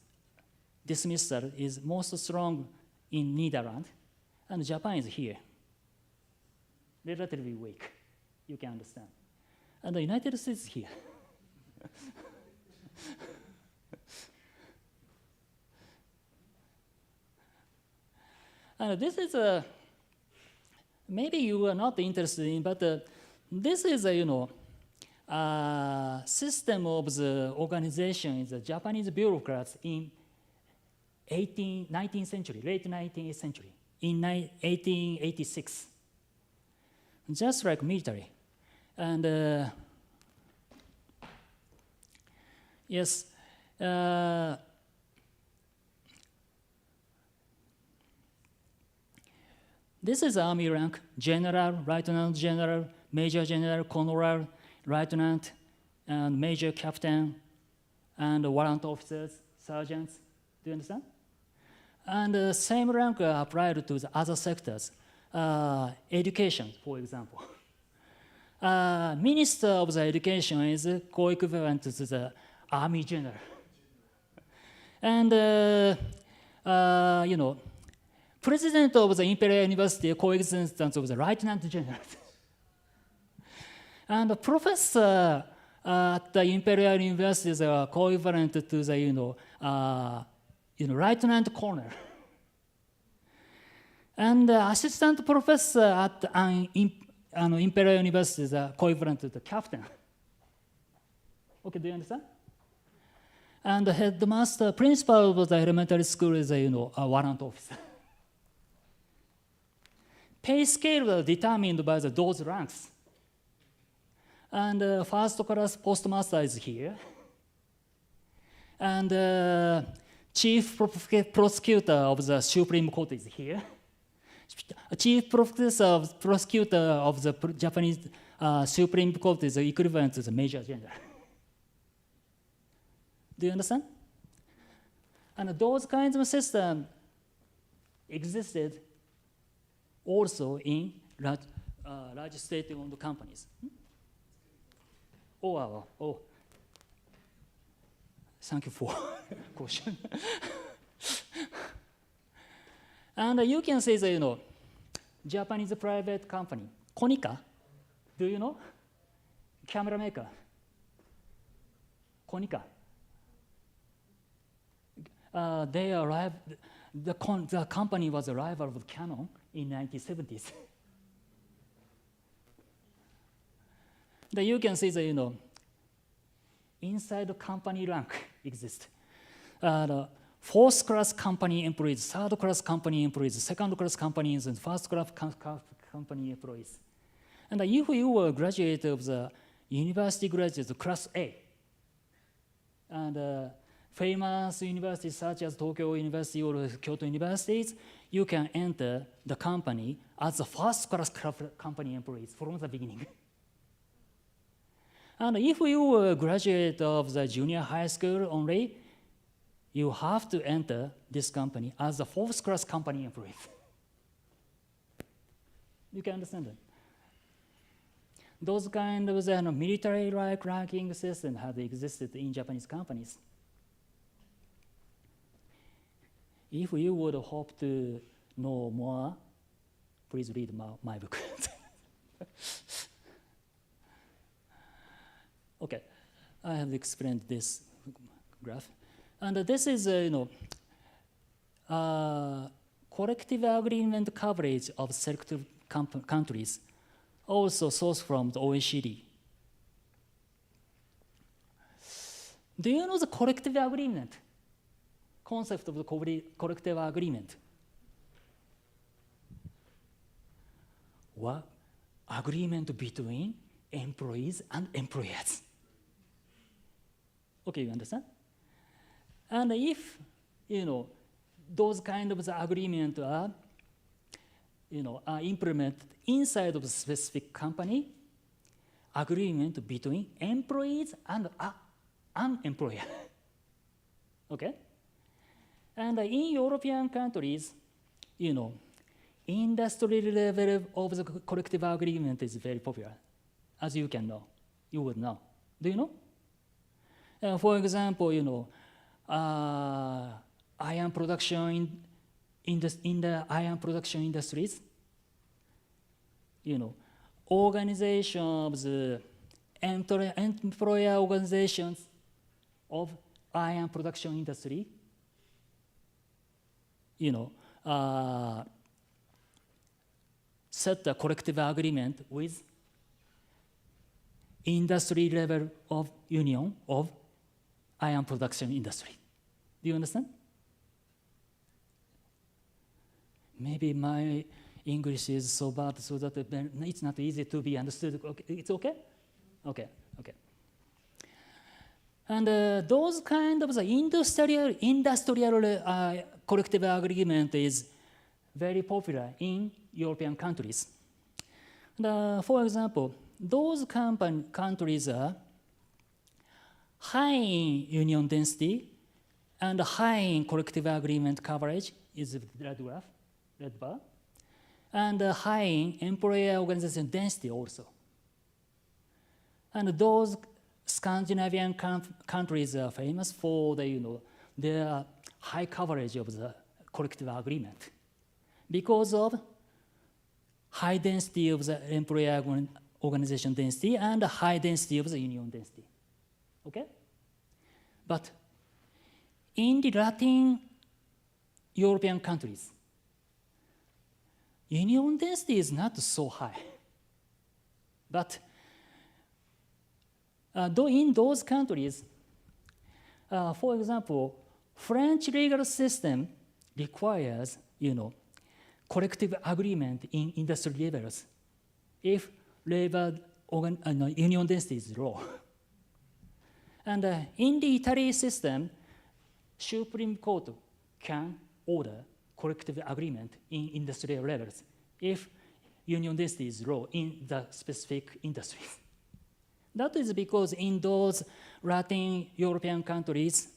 dismissal is most strong in Netherlands, and Japan is here. Relatively weak, you can understand. And the United States is here. And this is maybe you are not interested in, but this is a system of the organization is the Japanese bureaucrats in 19th century, late 19th century, in 1886, just like military. And yes, this is army rank: general, lieutenant general, major general, colonel, lieutenant, and major captain, and warrant officers, sergeants. Do you understand? And the same rank applied to the other sectors. Education, for example. Minister of the Education is co-equivalent to the army general. And president of the Imperial University co-existence of the lieutenant general. And the professor at the Imperial University is co-equivalent to the lieutenant colonel. And the assistant professor at Imperial University is co-equivalent to the captain. Okay, do you understand? And the headmaster, principal of the elementary school is a warrant officer. Pay scale is determined by those ranks. And first class postmaster is here. And chief prosecutor of the Supreme Court is here. Chief prosecutor of the Japanese Supreme Court is equivalent to the major general. Do you understand? And those kinds of systems existed also in large state-owned companies. Oh, thank you for question. And you can say that, Japanese private company, Konica, do you know? Camera maker, Konica. They arrived, the company was a rival of Canon in 1970s. You can see that, inside the company rank exists. The fourth class company employees, third class company employees, second class companies, and first class company employees. And if you were a graduate of the university graduate class A, and famous universities such as Tokyo University or Kyoto universities, you can enter the company as the first class company employees from the beginning. And if you were a graduate of the junior high school only, you have to enter this company as a fourth-class company employee. You can understand that. Those kind of military-like ranking system have existed in Japanese companies. If you would hope to know more, please read my book. Okay, I have explained this graph. And this is, collective agreement coverage of selected countries, also sourced from the OECD. Do you know the collective agreement? Concept of the collective agreement. What? Agreement between employees and employers. Okay, you understand? And if, those kind of the agreement are, are implemented inside of a specific company, agreement between employees and an employer. Okay? And in European countries, industry level of the collective agreement is very popular, as you can know. You would know. Do you know? For example, iron production in the iron production industries, organization of the employer organizations of iron production industry, set a collective agreement with industry level of union of iron production industry. Do you understand? Maybe my English is so bad so that it's not easy to be understood. Okay, it's okay? Okay. And those kind of the industrial collective agreement is very popular in European countries. For example, those countries are high in union density and high in collective agreement coverage is red graph, red bar, and high in employer organization density also. And those Scandinavian countries are famous for their high coverage of the collective agreement because of high density of the employer organization density and high density of the union density. Okay? But in the Latin European countries, union density is not so high. But though in those countries, for example, French legal system requires, collective agreement in industry levels if labor union density is low. And in the Italian system, Supreme Court can order collective agreement in industrial levels if union density is low in the specific industries. That is because in those Latin European countries,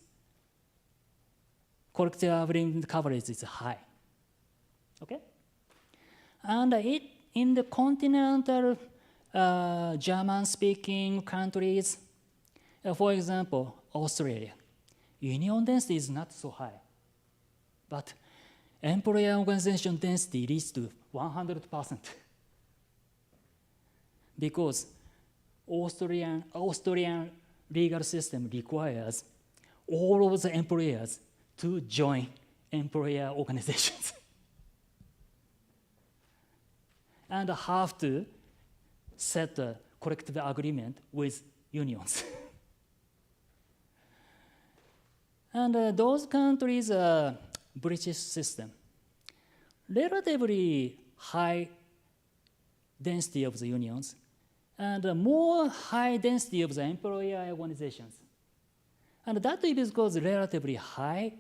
collective agreement coverage is high. Okay? And in the continental German-speaking countries, for example, Australia, union density is not so high, but employer organization density reaches to 100%. Because Australian legal system requires all of the employers to join employer organizations and have to set a collective agreement with unions. And those countries are British system. Relatively high density of the unions and more high density of the employer organizations. And that is because relatively high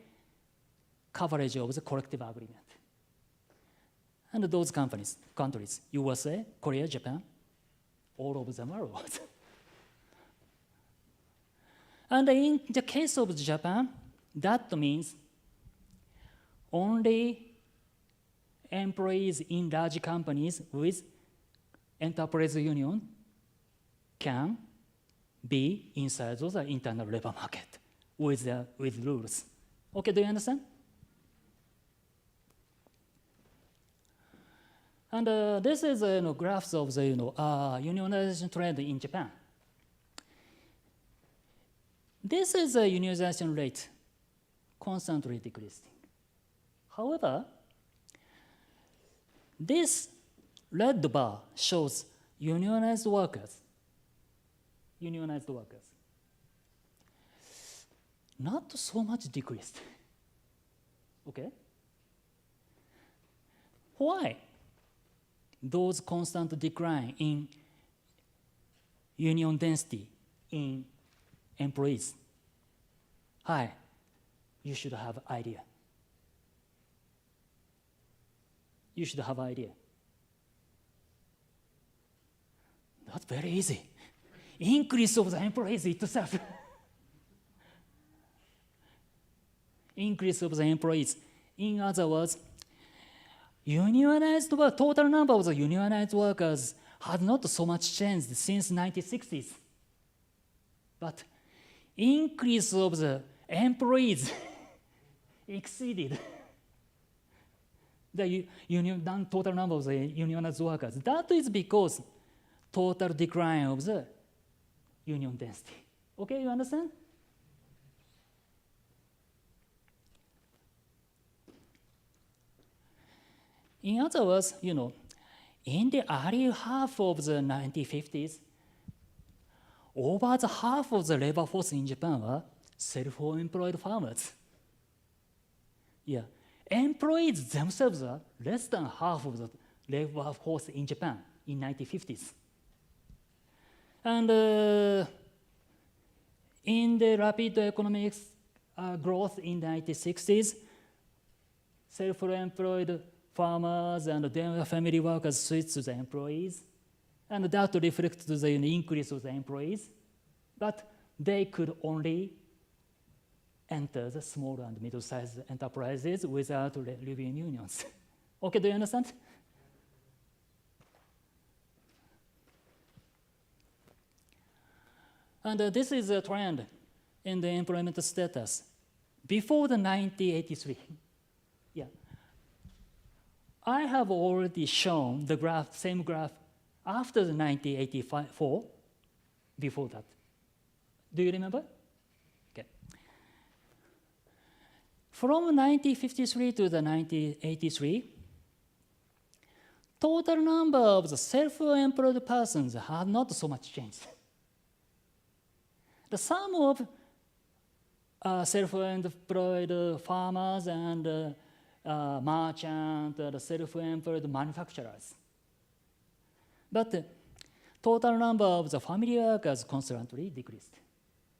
coverage of the collective agreement. And those countries, USA, Korea, Japan, all of them are robots. And in the case of Japan, That means only employees in large companies with enterprise union can be inside of the internal labor market with rules. Okay, do you understand? And this is graphs of the unionization trend in Japan. This is a unionization rate constantly decreasing. However, this red bar shows unionized workers. Unionized workers. Not so much decreased. Okay? Why? Those constant decline in union density in employees. Hi, you should have idea. You should have idea. That's very easy. Increase of the employees itself. Increase of the employees. In other words, unionized work, total number of the unionized workers has not so much changed since 1960s. But increase of the employees exceeded the total number of the unionized workers. That is because total decline of the union density. Okay, you understand? In other words, in the early half of the 1950s, over the half of the labor force in Japan were self-employed farmers. Yeah, employees themselves are less than half of the labor force in Japan in 1950s. And in the rapid economic growth in the 1960s, self-employed farmers and their family workers switched to the employees, and that reflects the increase of the employees, but they could only enter the small and middle-sized enterprises without living unions. Okay, do you understand? And this is a trend in the employment status before the 1983. Yeah. I have already shown the graph, same graph, after the 1984, before that. Do you remember? Okay. From 1953 to the 1983, total number of the self-employed persons have not so much changed. The sum of self-employed farmers and merchant, self-employed manufacturers. But the total number of the family workers constantly decreased.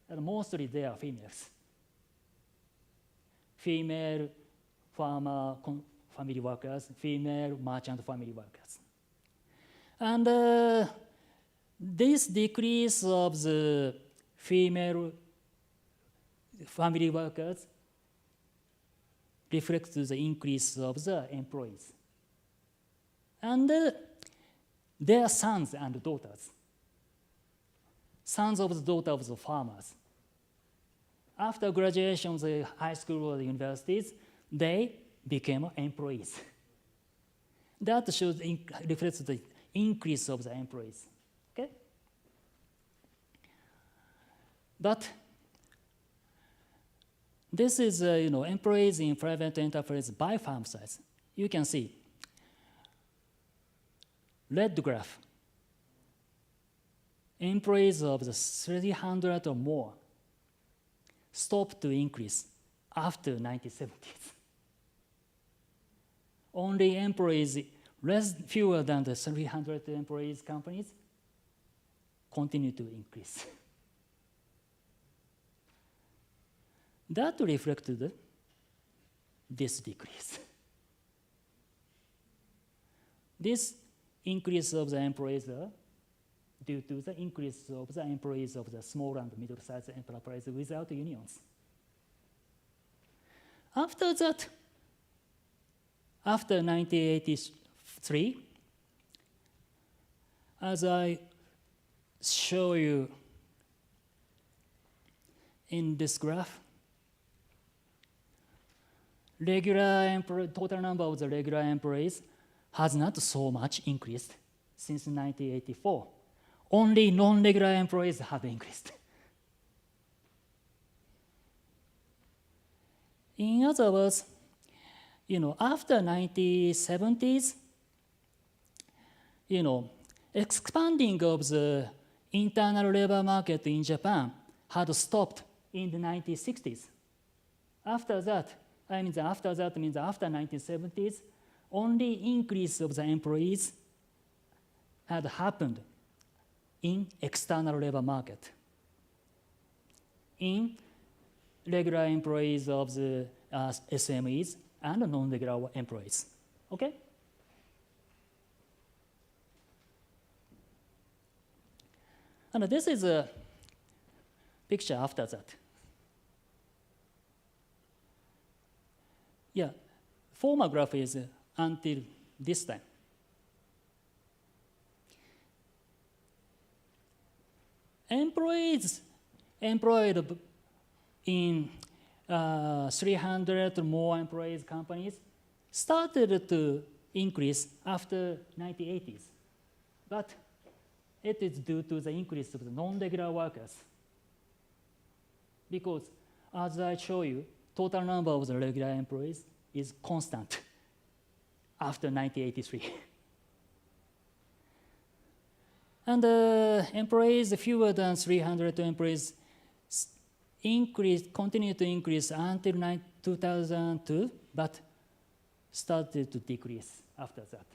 And mostly they are females. Female farmer family workers, female merchant family workers. And this decrease of the female family workers reflects the increase of the employees. And their sons and daughters, sons of the daughters of the farmers. After graduation of the high school or the universities, they became employees. That shows reflects the increase of the employees. Okay? But this is employees in private enterprise by farm size. You can see red graph. Employees of the 300 or more stopped to increase after 1970s. Only employees fewer than the 300 employees companies continue to increase. That reflected this decrease. This increase of the employees are due to the increase of the employees of the small and middle-sized enterprises without unions. After that, after 1983, as I show you in this graph, total number of the regular employees has not so much increased since 1984. Only non-regular employees have increased. In other words, after 1970s, expanding of the internal labor market in Japan had stopped in the 1960s. After that means after 1970s, only increase of the employees had happened in external labor market. In regular employees of the SMEs and non-regular employees. Okay? And this is a picture after that. Yeah, former graph is until this time. Employees employed in 300 or more employees companies started to increase after 1980s. But it is due to the increase of the non-regular workers. Because as I show you, total number of the regular employees is constant after 1983. And employees fewer than 300 employees continued to increase until 2002, but started to decrease after that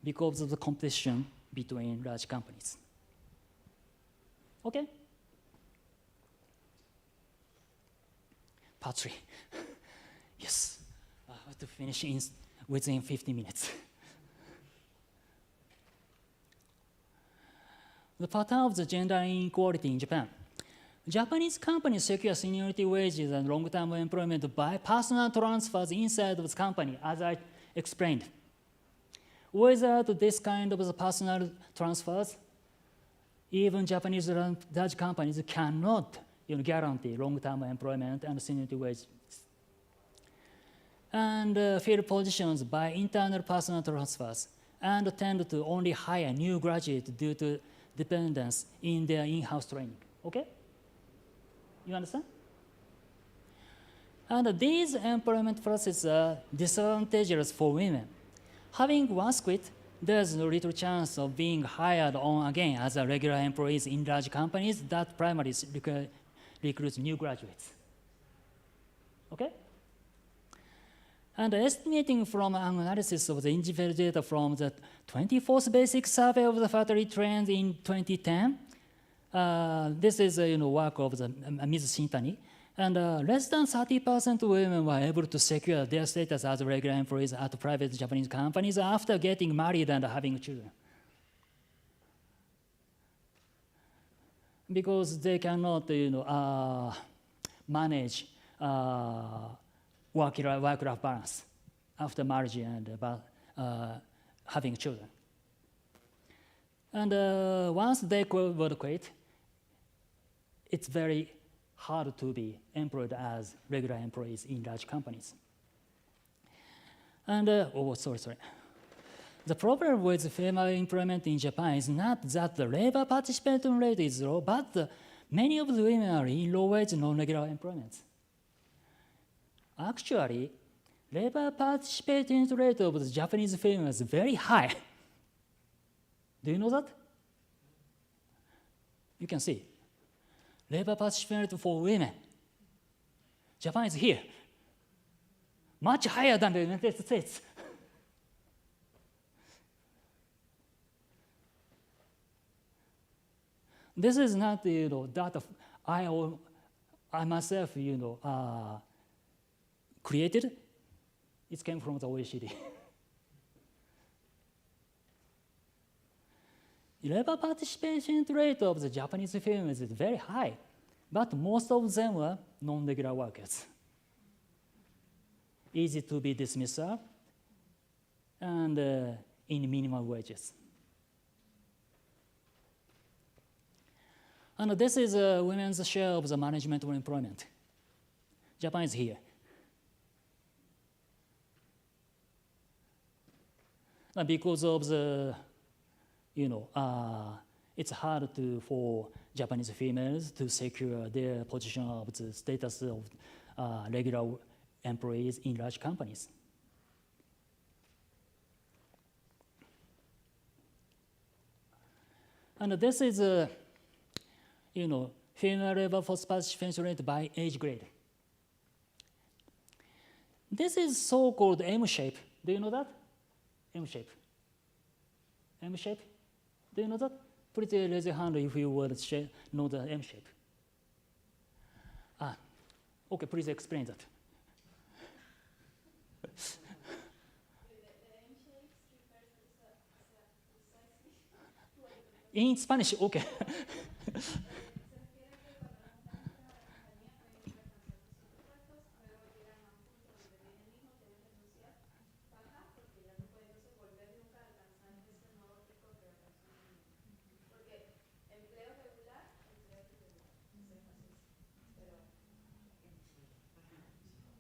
because of the competition between large companies. Okay? Part 3. Yes, I have to finish within 50 minutes. The pattern of the gender inequality in Japan. Japanese companies secure seniority wages and long-term employment by personal transfers inside of the company, as I explained. Without this kind of the personal transfers, even Japanese large companies cannot guarantee long-term employment and seniority wages. And fill positions by internal personal transfers and tend to only hire new graduates due to dependence in their in-house training. Okay? You understand? And these employment processes are disadvantageous for women. Having once quit, there's no little chance of being hired on again as a regular employees in large companies that primarily recruit new graduates. Okay? And estimating from an analysis of the individual data from the 24th basic survey of the factory trends in 2010, this is work of the Ms. Shintani, and less than 30% of women were able to secure their status as regular employees at private Japanese companies after getting married and having children. Because they cannot manage work-life balance after marriage and having children. And once they would quit, it's very hard to be employed as regular employees in large companies. And, The problem with female employment in Japan is not that the labor participation rate is low, but many of the women are in low-wage, non-regular employments. Actually, labor participation rate of the Japanese females is very high. Do you know that? You can see. Labor participation rate for women. Japan is here. Much higher than the United States. This is not data I myself created. It came from the OECD. Labor participation rate of the Japanese females is very high, but most of them were non-regular workers. easy to be dismissal, and in minimum wages. And this is women's share of the management or employment. Japan is here. Because of the, it's hard for Japanese females to secure their position of the status of regular employees in large companies. And this is female labor force participation rate by age grade. This is so-called M shape. Do you know that? M shape. M shape? Do you know that? Please raise your hand if you would know the M shape. Okay, please explain that. In Spanish, okay.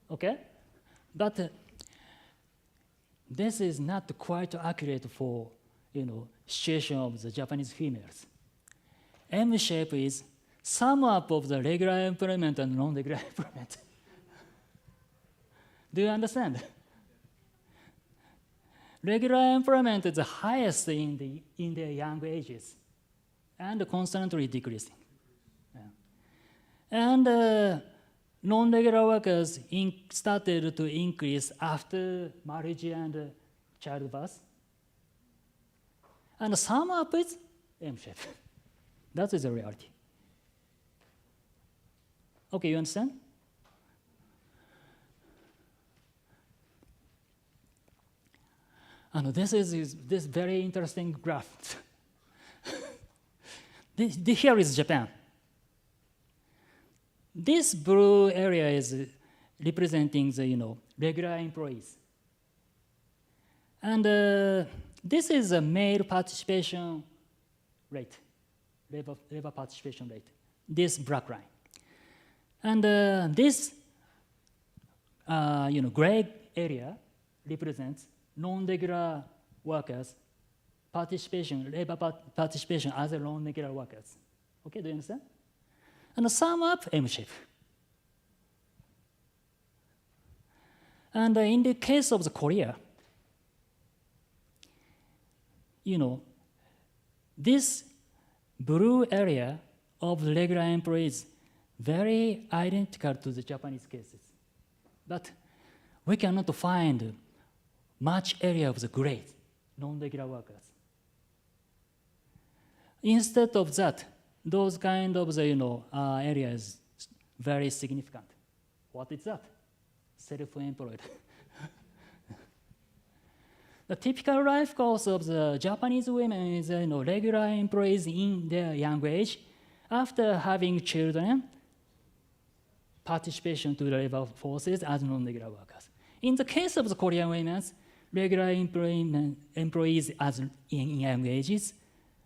Okay, but this is not quite accurate for situation of the Japanese females. M shape is sum up of the regular employment and non-regular employment. Do you understand? Regular employment is the highest in their young ages and constantly decreasing. Yeah. And non-regular workers started to increase after marriage and childbirth. And sum up is M shape. That is the reality. Okay, you understand? And this is this very interesting graph. Here is Japan. This blue area is representing the regular employees, and this is a male participation rate, labor participation rate. This black line, and this gray area represents non-regular workers participation, labor participation as a non-regular workers. Okay, do you understand? And sum up M shape. And in the case of the Korea, this blue area of the regular employees very identical to the Japanese cases. But we cannot find much area of the gray, non-regular workers. Instead of that, those kind of the areas very significant. What is that? Self-employed. The typical life course of the Japanese women is regular employees in their young age. After having children, participation to the labor forces as non-regular workers. In the case of the Korean women, regular employees as in young ages,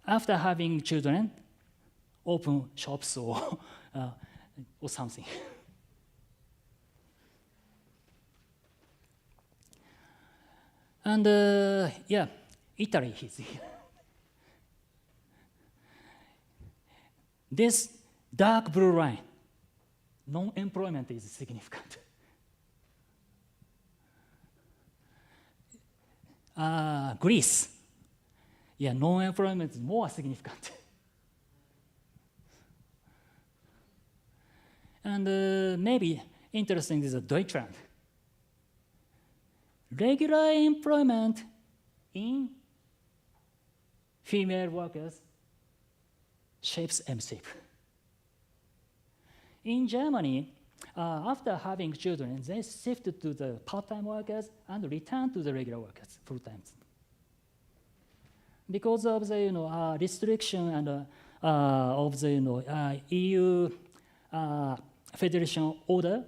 after having children, open shops or something. And Italy is here. This dark blue line, non-employment is significant. Greece, non-employment is more significant. And maybe interesting is Deutschland. Regular employment in female workers shapes M shape. In Germany, after having children, they shifted to the part-time workers and returned to the regular workers full-time. Because of the restriction and of the EU Federation order,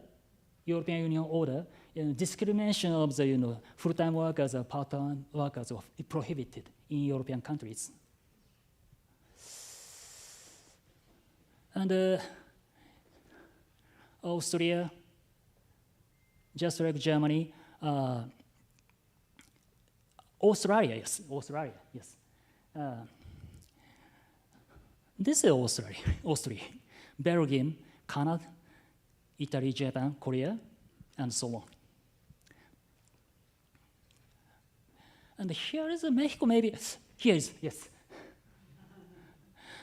European Union order, discrimination of the full-time workers or part-time workers are prohibited in European countries. And Austria, just like Germany, Australia, yes. This is Austria, Belgium, Canada, Italy, Japan, Korea, and so on. And here is Mexico, maybe. Here is, yes.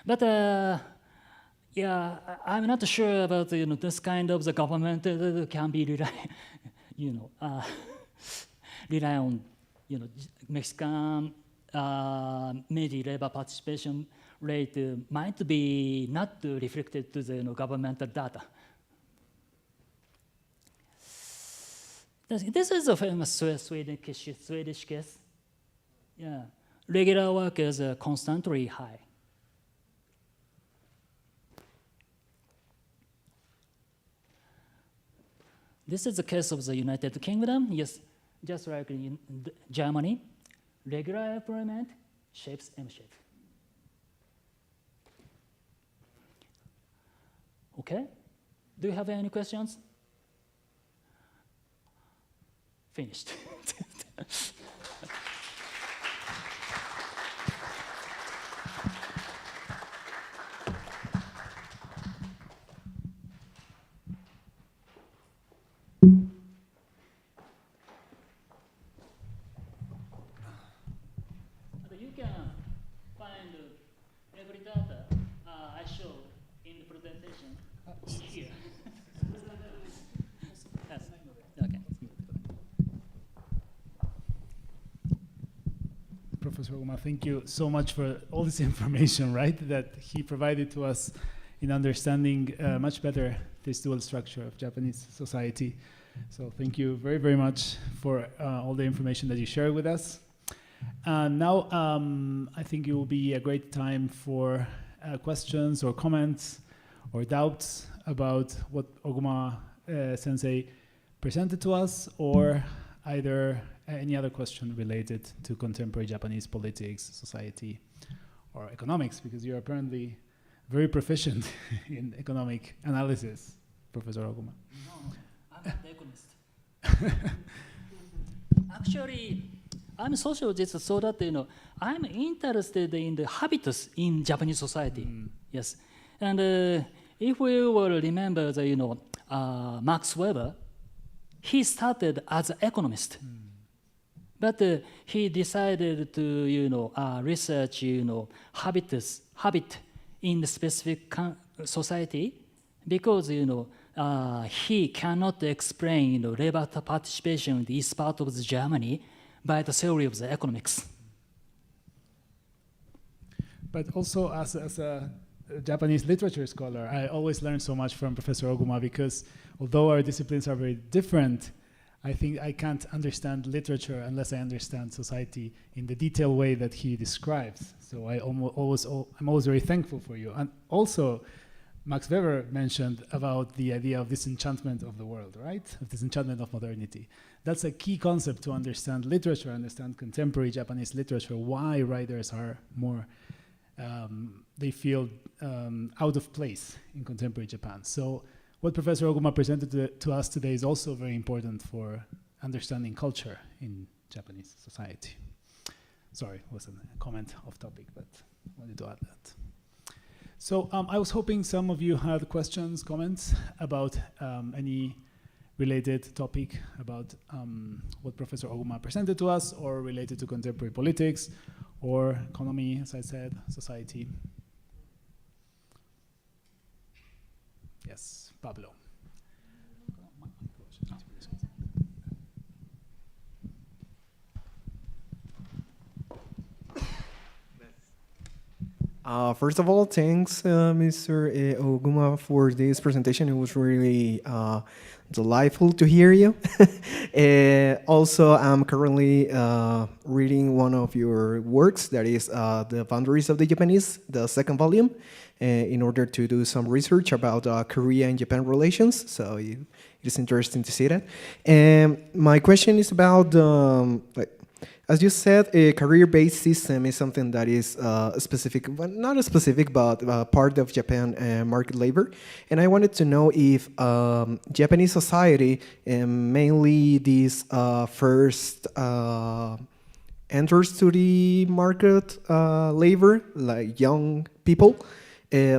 But yeah, I'm not sure about this kind of the government can be rely on Mexican maybe labor participation rate might be not reflected to the governmental data. This is a famous Swedish case. Yeah, regular workers are constantly high. This is the case of the United Kingdom. Yes, just like in Germany, regular employment shapes M-shape. Okay, do you have any questions? Finished. You can find every data I showed in the presentation here. Yes. Okay. Professor Oguma, thank you so much for all this information, right, that he provided to us in understanding much better this dual structure of Japanese society. So thank you very, very much for all the information that you shared with us. Now, I think it will be a great time for questions or comments or doubts about what Oguma Sensei presented to us, or either any other question related to contemporary Japanese politics, society, or economics, because you're apparently very proficient in economic analysis, Professor Oguma. No, I'm not an economist. Actually, I'm a sociologist, so that I'm interested in the habits in Japanese society. Yes, and if we will remember the Max Weber, he started as an economist, but he decided to research habit in the specific society, because he cannot explain labor participation in the east part of Germany by the theory of the economics. But also as a Japanese literature scholar, I always learn so much from Professor Oguma, because although our disciplines are very different, I think I can't understand literature unless I understand society in the detailed way that he describes. So I'm always very thankful for you. And also, Max Weber mentioned about the idea of disenchantment of the world, right? Of disenchantment of modernity. That's a key concept to understand literature, understand contemporary Japanese literature, why writers are more, they feel out of place in contemporary Japan. So what Professor Oguma presented to us today is also very important for understanding culture in Japanese society. Sorry, it was a comment off topic, but I wanted to add that. So I was hoping some of you had questions, comments about any related topic about what Professor Oguma presented to us, or related to contemporary politics, or economy, as I said, society. Yes, Pablo. First of all, thanks, Mr. Oguma, for this presentation. It was really delightful to hear you. Also, I'm currently reading one of your works, that is The Boundaries of the Japanese, the second volume, in order to do some research about Korea and Japan relations. So it is interesting to see that. And my question is about as you said, a career-based system is something that is specific, well, not a specific, but part of Japan market labor. And I wanted to know if Japanese society, mainly these first enters to the market labor, like young people,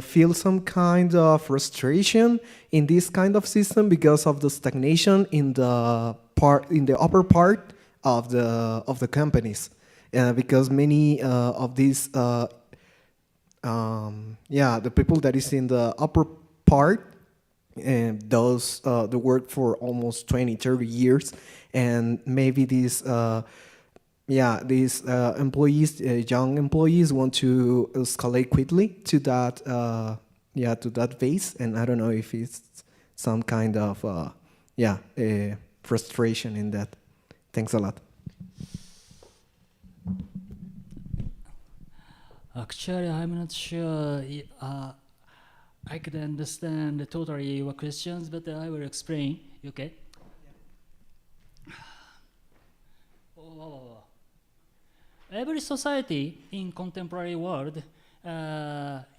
feel some kind of frustration in this kind of system because of the stagnation in the upper part of the companies, because many of these the people that is in the upper part those they work for almost 20-30 years, and maybe these employees, young employees, want to escalate quickly to that phase, and I don't know if it's some kind of frustration in that. Thanks a lot. Actually, I'm not sure I could understand totally your questions, but I will explain. Okay? Every society in contemporary world,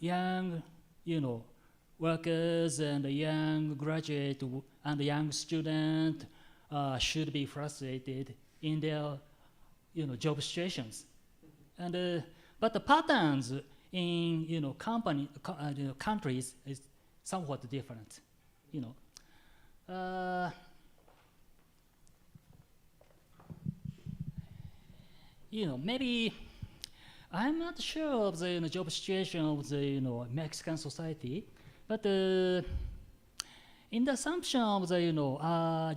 young, workers and young graduate and young student should be frustrated in their, job situations, and but the patterns in countries is somewhat different, Maybe I'm not sure of the job situation of the Mexican society, but in the assumption of the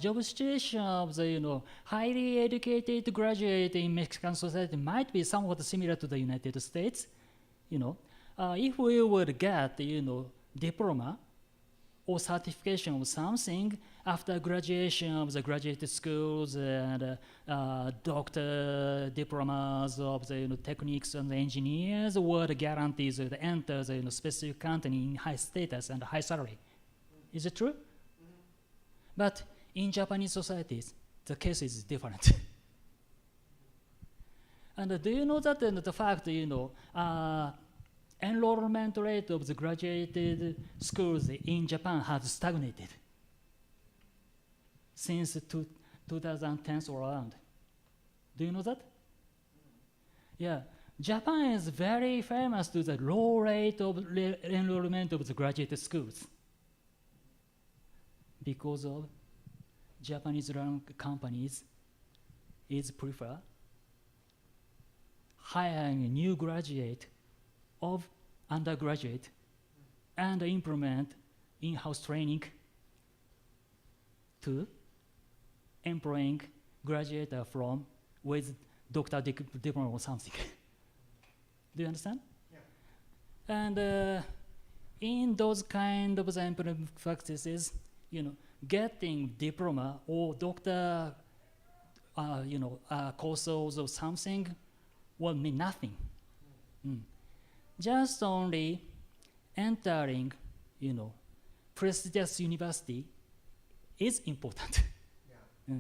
job situation of the highly educated graduate in Mexican society might be somewhat similar to the United States. If we would get diploma or certification of something after graduation of the graduate schools and doctor diplomas of the techniques and engineers, would guarantee to enter the specific company in high status and high salary. Is it true? But in Japanese societies, the case is different. And do you know that the fact, enrollment rate of the graduated schools in Japan has stagnated since 2010 or around? Do you know that? Yeah, Japan is very famous to the low rate of enrollment of the graduate schools, because of Japanese-run companies is prefer hiring a new graduate of undergraduate and implement in-house training to employing graduate from with doctor diploma or something. Do you understand? Yeah. And in those kind of employment practices, getting diploma or doctor, courses or something will mean nothing. Just only entering, prestigious university is important. Yeah.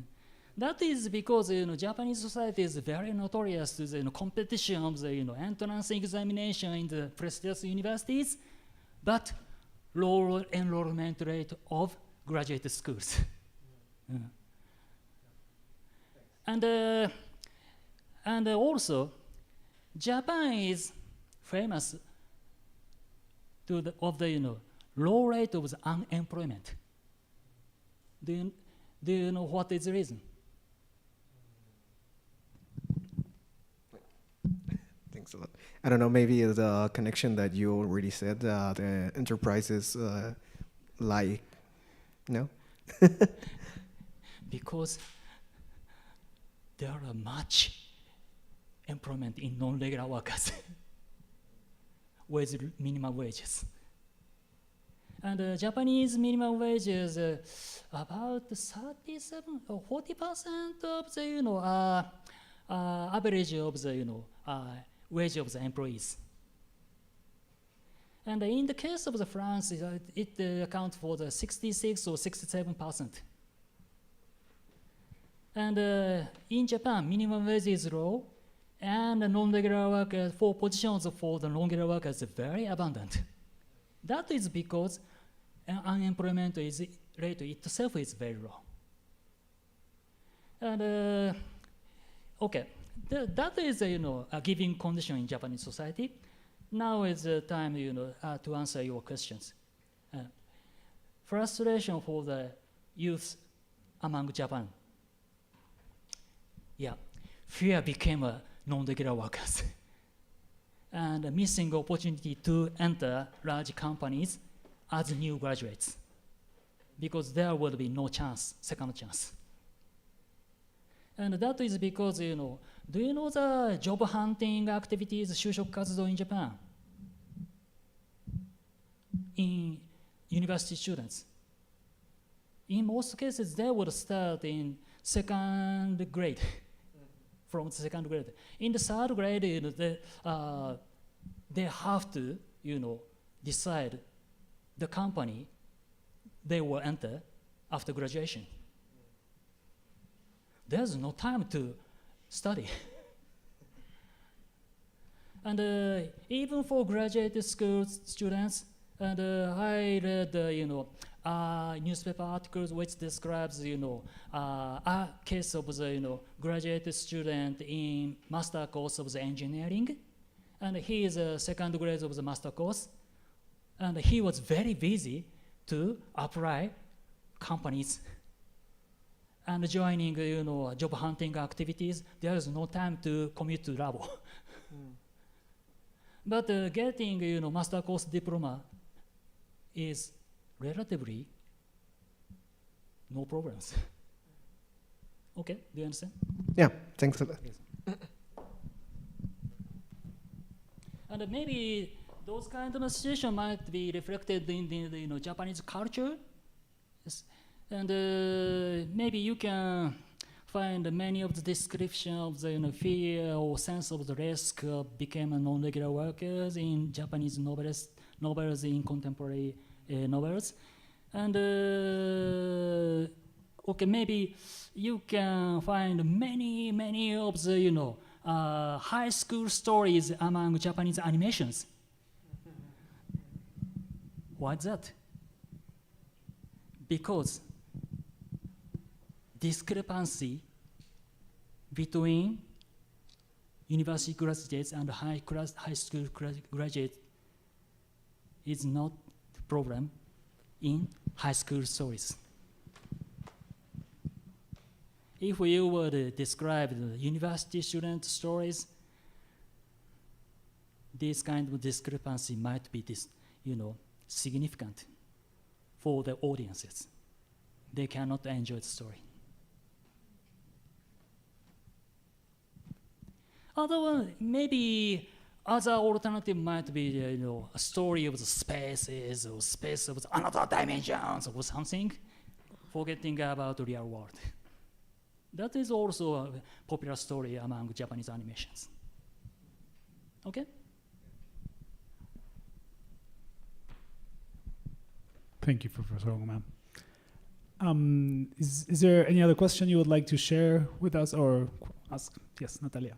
That is because Japanese society is very notorious to the competition of the entrance examination in the prestigious universities, but low enrollment rate of graduate schools. And also, Japan is famous to the low rate of the unemployment. Do you know what is the reason? Thanks a lot. I don't know, maybe the connection that you already said, the enterprises no? Because there are much employment in non-regular workers with minimum wages. And Japanese minimum wages about 37 or 40% of the average of the wage of the employees. And in the case of the France, it accounts for the 66 or 67%. And in Japan, minimum wage is low, and non-regular workers, for positions for the non-regular workers, is very abundant. That is because unemployment rate itself is very low. And okay, that is a given condition in Japanese society. Now is the time to answer your questions. Frustration for the youth among Japan. Yeah, fear became a non-regular workers. And missing opportunity to enter large companies as new graduates, because there will be no chance, second chance. And that is because, do you know the job hunting activities, 就職活動 in Japan? In university students. In most cases, they would start in second grade, from the second grade. In the third grade, they have to, decide the company they will enter after graduation. There's no time to study. And even for graduate school students, and I read, newspaper articles which describes, a case of the, graduate student in master course of the engineering, and he is a second grade of the master course, and he was very busy to apply companies and joining, job hunting activities. There is no time to commute to lab. But getting, master course diploma is relatively no problems. Okay, do you understand? Yeah, thanks a lot. Yes. And maybe those kind of situation might be reflected in the Japanese culture. Yes. And maybe you can find many of the description of the fear or sense of the risk of becoming non-regular workers in Japanese novels in contemporary novels. And okay, maybe you can find many of the high school stories among Japanese animations. Why is that? Because discrepancy between university graduates and high school graduates is not the problem in high school stories. If you were to describe the university student stories, this kind of discrepancy might be significant for the audiences. They cannot enjoy the story. Otherwise, maybe other alternative might be a story of the spaces or space of another dimensions or something, forgetting about the real world. That is also a popular story among Japanese animations. Okay? Thank you, Professor Oguma. Is there any other question you would like to share with us or ask? Yes, Natalia.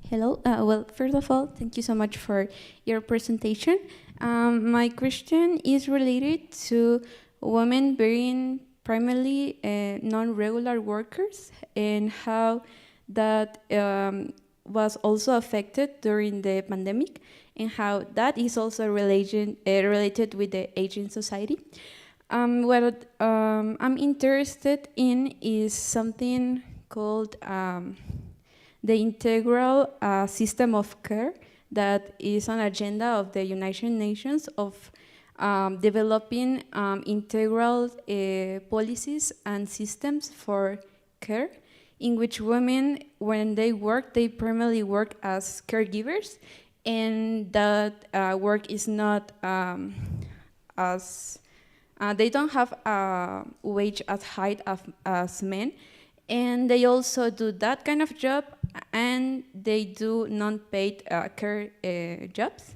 Hello. Well, first of all, thank you so much for your presentation. My question is related to women being primarily non-regular workers and how that was also affected during the pandemic and how that is also related with the aging society. What I'm interested in is something called the integral system of care that is on agenda of the United Nations of developing integral policies and systems for care in which women, when they work, they primarily work as caregivers, and that work is not they don't have a wage as high as men, and they also do that kind of job, and they do non-paid care jobs.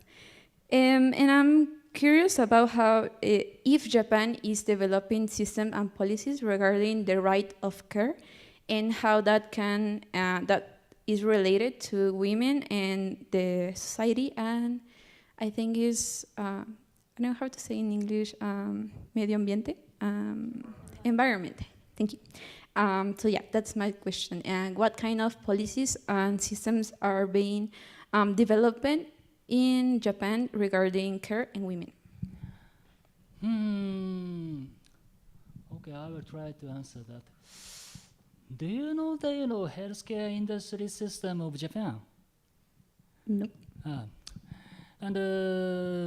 And I'm curious about how, if Japan is developing systems and policies regarding the right of care, and how that is related to women and the society, and I think is, I don't know how to say in English, medio ambiente, environment. Thank you. So yeah, that's my question. And what kind of policies and systems are being developed in Japan regarding care and women? Okay, I will try to answer that. Do you know the healthcare industry system of Japan? No. And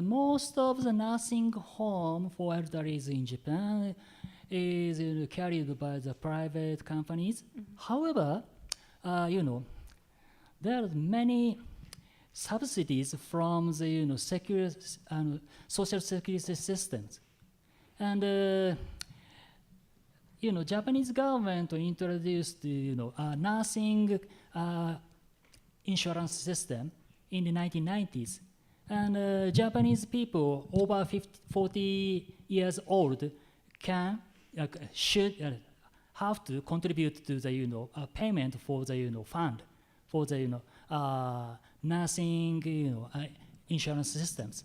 most of the nursing home for elderly in Japan is carried by the private companies. However, there are many subsidies from the social security systems, and Japanese government introduced a nursing insurance system in the 1990s, and Japanese people over 40 years old should have to contribute to the payment for the fund for the nursing insurance systems,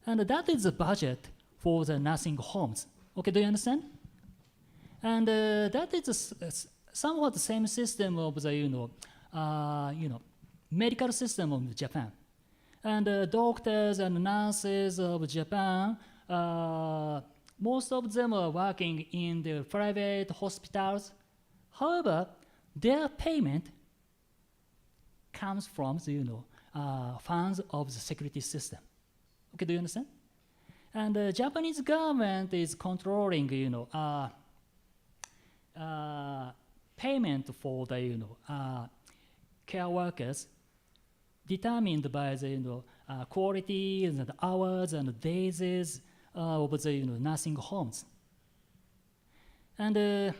and that is the budget for the nursing homes. Okay, do you understand? And that is somewhat the same system of the medical system of Japan. And doctors and nurses of Japan, most of them are working in the private hospitals. However, their payment comes from the funds of the security system. Okay, do you understand? And the Japanese government is controlling payment for the care workers, determined by the quality and the hours and days of the nursing homes. And to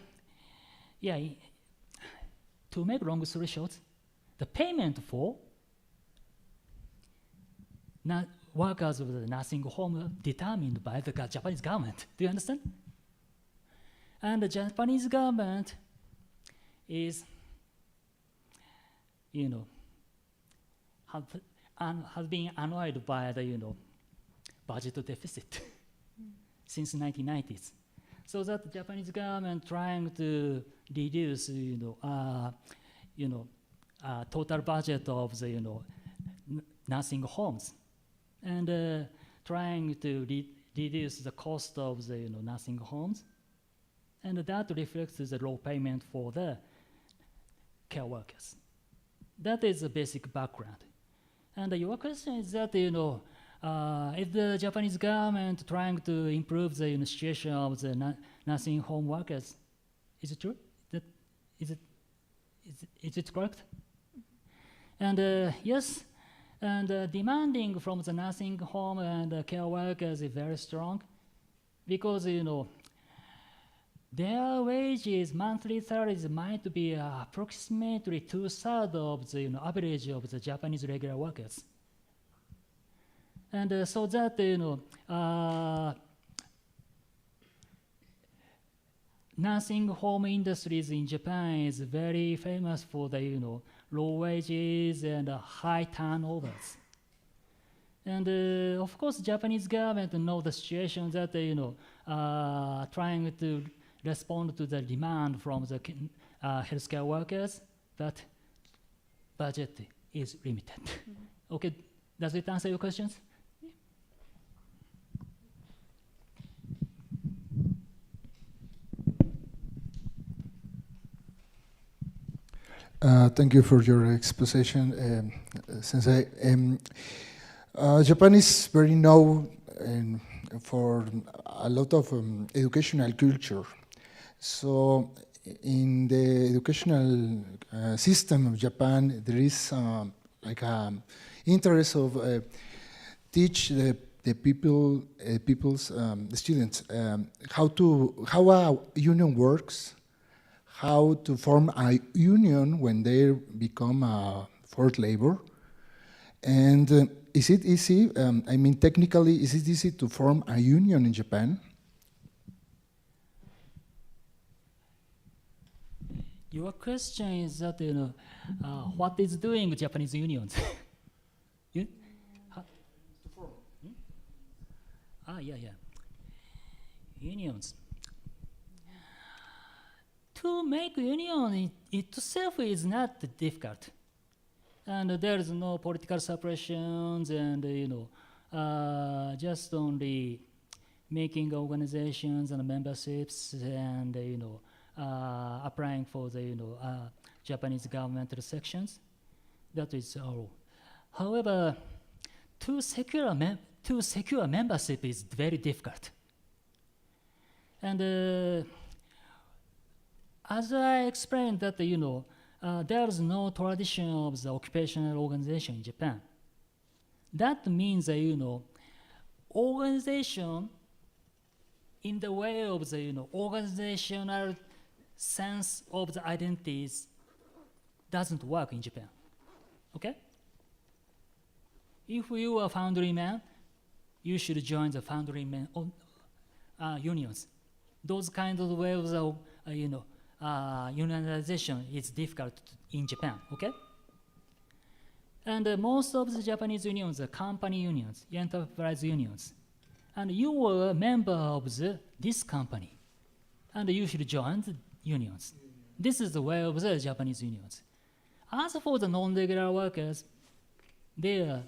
make long story short, the payment for workers of the nursing home are determined by the Japanese government. Do you understand? And the Japanese government is, has been annoyed by the, budget deficit since 1990s. So that the Japanese government trying to reduce, total budget of the, nursing homes, and trying to reduce the cost of the, nursing homes. And that reflects the low payment for the care workers. That is the basic background. And your question is that, is the Japanese government trying to improve the situation of the nursing home workers? Is it true? Is it correct? And yes, and demanding from the nursing home and care workers is very strong, because their wages, monthly salaries, might be approximately 2/3 of the average of the Japanese regular workers. And so that nursing home industries in Japan is very famous for the low wages and high turnovers. And of course, Japanese government know the situation that trying to respond to the demand from the healthcare workers, but budget is limited. Okay, does it answer your questions? Thank you for your exposition, Sensei. Japan is very known for a lot of educational culture. So in the educational system of Japan, there is like an interest of teach the students how a union works, how to form a union when they become forced labor, And is it easy, I mean, technically, is it easy to form a union in Japan? Your question is that, what is doing Japanese unions? Yeah. Unions. To make union itself is not difficult. And there is no political suppressions and, just only making organizations and memberships and, applying for the, Japanese governmental sections. That is all. However, to secure membership is very difficult. And as I explained that, there is no tradition of the occupational organization in Japan. That means that, organization in the way of the, organizational sense of the identities doesn't work in Japan. Okay? If you are a foundry man, you should join the foundry man unions. Those kinds of ways of, unionization is difficult in Japan, okay? And most of the Japanese unions are company unions, enterprise unions. And you were a member of this company, and you should join the unions. This is the way of the Japanese unions. As for the non-regular workers, they are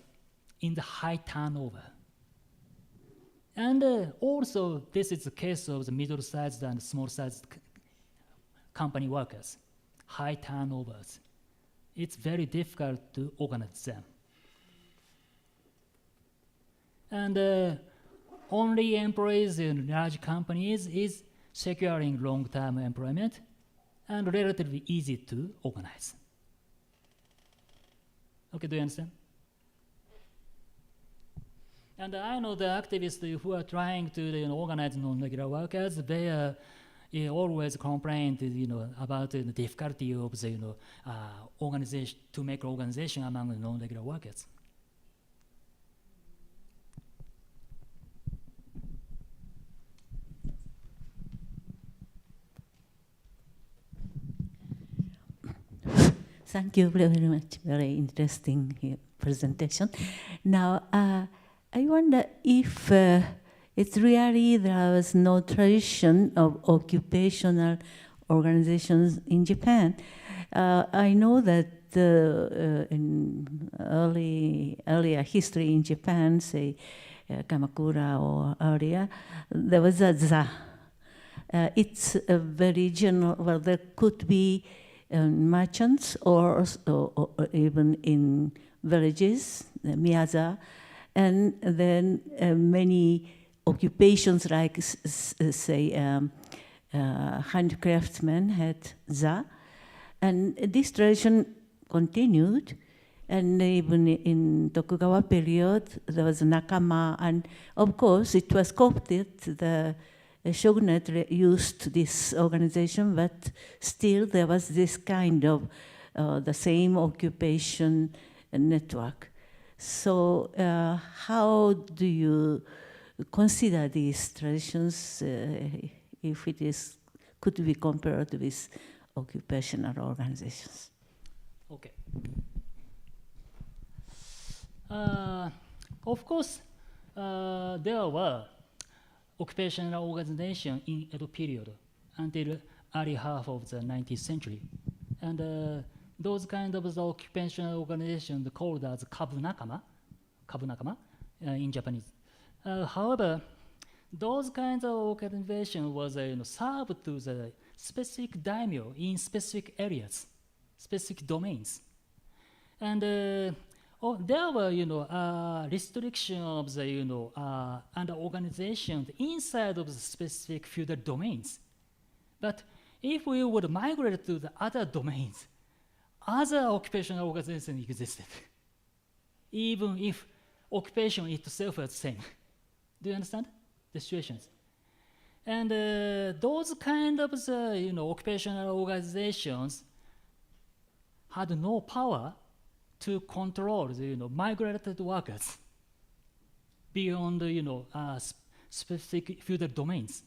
in the high turnover. And also, this is the case of the middle-sized and small-sized company workers, high turnovers. It's very difficult to organize them. And only employees in large companies is securing long-term employment and relatively easy to organize. Okay, do you understand? And I know the activists who are trying to organize non-regular workers, they are always complain about the difficulty of the organization to make organization among the non-regular workers. Thank you very much. Very interesting presentation. Now, I wonder if it's really there was no tradition of occupational organizations in Japan. I know that in earlier history in Japan, say Kamakura or earlier, there was a za. It's a very general. Well, there could be merchants or even in villages, miyaza, and then many occupations like, say, handicraftsmen had za. And this tradition continued. And even in Tokugawa period, there was nakama. And of course, it was co-opted. The shogunate used this organization, but still there was this kind of the same occupation network. So how do you consider these traditions if it is could be compared with occupational organizations? Okay. Of course, there were occupational organization in Edo period until early half of the 19th century. And those kind of the occupational organizations called as kabunakama in Japanese. However, those kinds of organization was served to the specific daimyo in specific areas, specific domains. And there were restriction of the and organization inside of the specific feudal domains. But if we would migrate to the other domains, other occupational organizations existed, even if occupation itself was the same. Do you understand the situations? And those kind of occupational organizations had no power to control the migrated workers beyond specific feudal domains.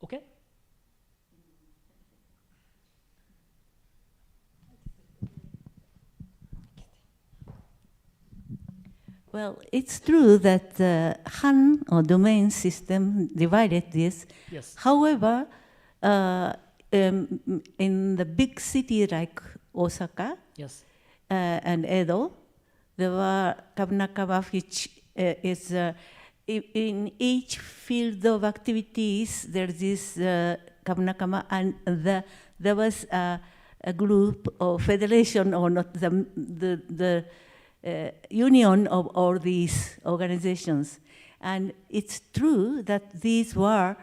Okay? Well, it's true that the Han or domain system divided this. Yes. However, in the big city like Osaka Yes. and Edo, there were kabunakama which is in each field of activities there is this kabunakama, and there was a group or federation or not the union of all these organizations. And it's true that these were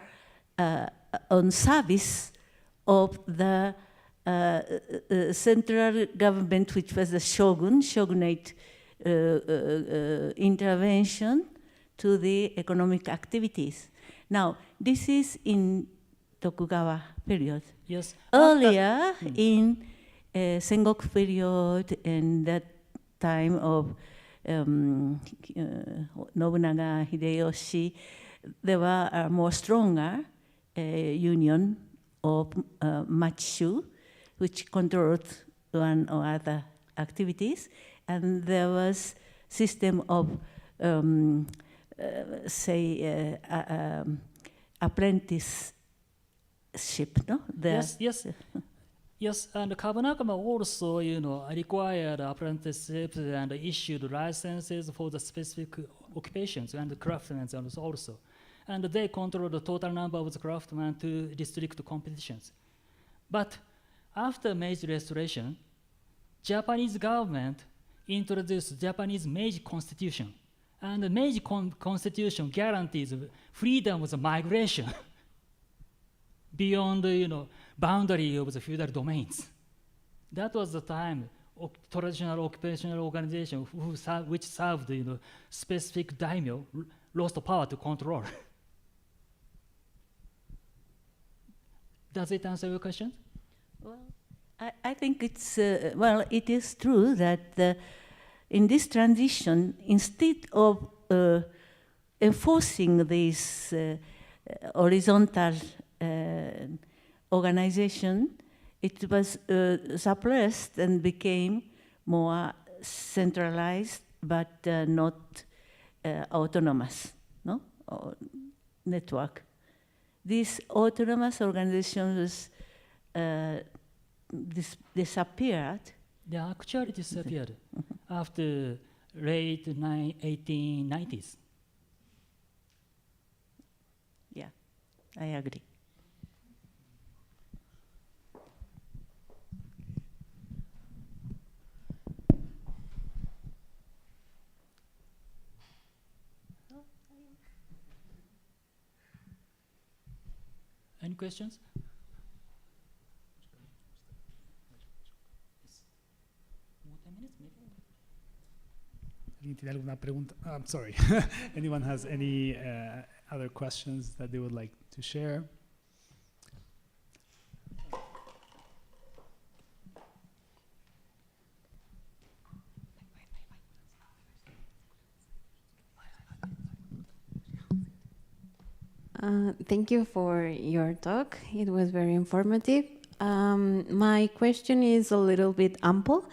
on service of the central government, which was the shogunate intervention to the economic activities. Now, this is in Tokugawa period. Yes. Earlier, in Sengoku period and that time of Nobunaga, Hideyoshi, there were a more stronger union of Machu, which controlled one or other activities, and there was system of apprenticeship, no? Yes, yes. Yes, and Kabunakama also, required apprenticeships and issued licenses for the specific occupations and craftsmen also. And they control the total number of the craftsmen to restrict competitions. But after Meiji Restoration, Japanese government introduced Japanese Meiji Constitution. And the Meiji Constitution guarantees freedom of migration beyond the boundary of the feudal domains. That was the time traditional occupational organization which served specific daimyo lost power to control. Does it answer your question? Well, I think it's, it is true that in this transition, instead of enforcing this horizontal organization, it was suppressed and became more centralized, but not autonomous, no? Or network. These autonomous organizations disappeared. They actually disappeared after late 1890s. Yeah, I agree. Any questions? ¿Alguien tiene alguna pregunta? I'm sorry. Anyone has any other questions that they would like to share? Thank you for your talk. It was very informative. My question is a little bit ample,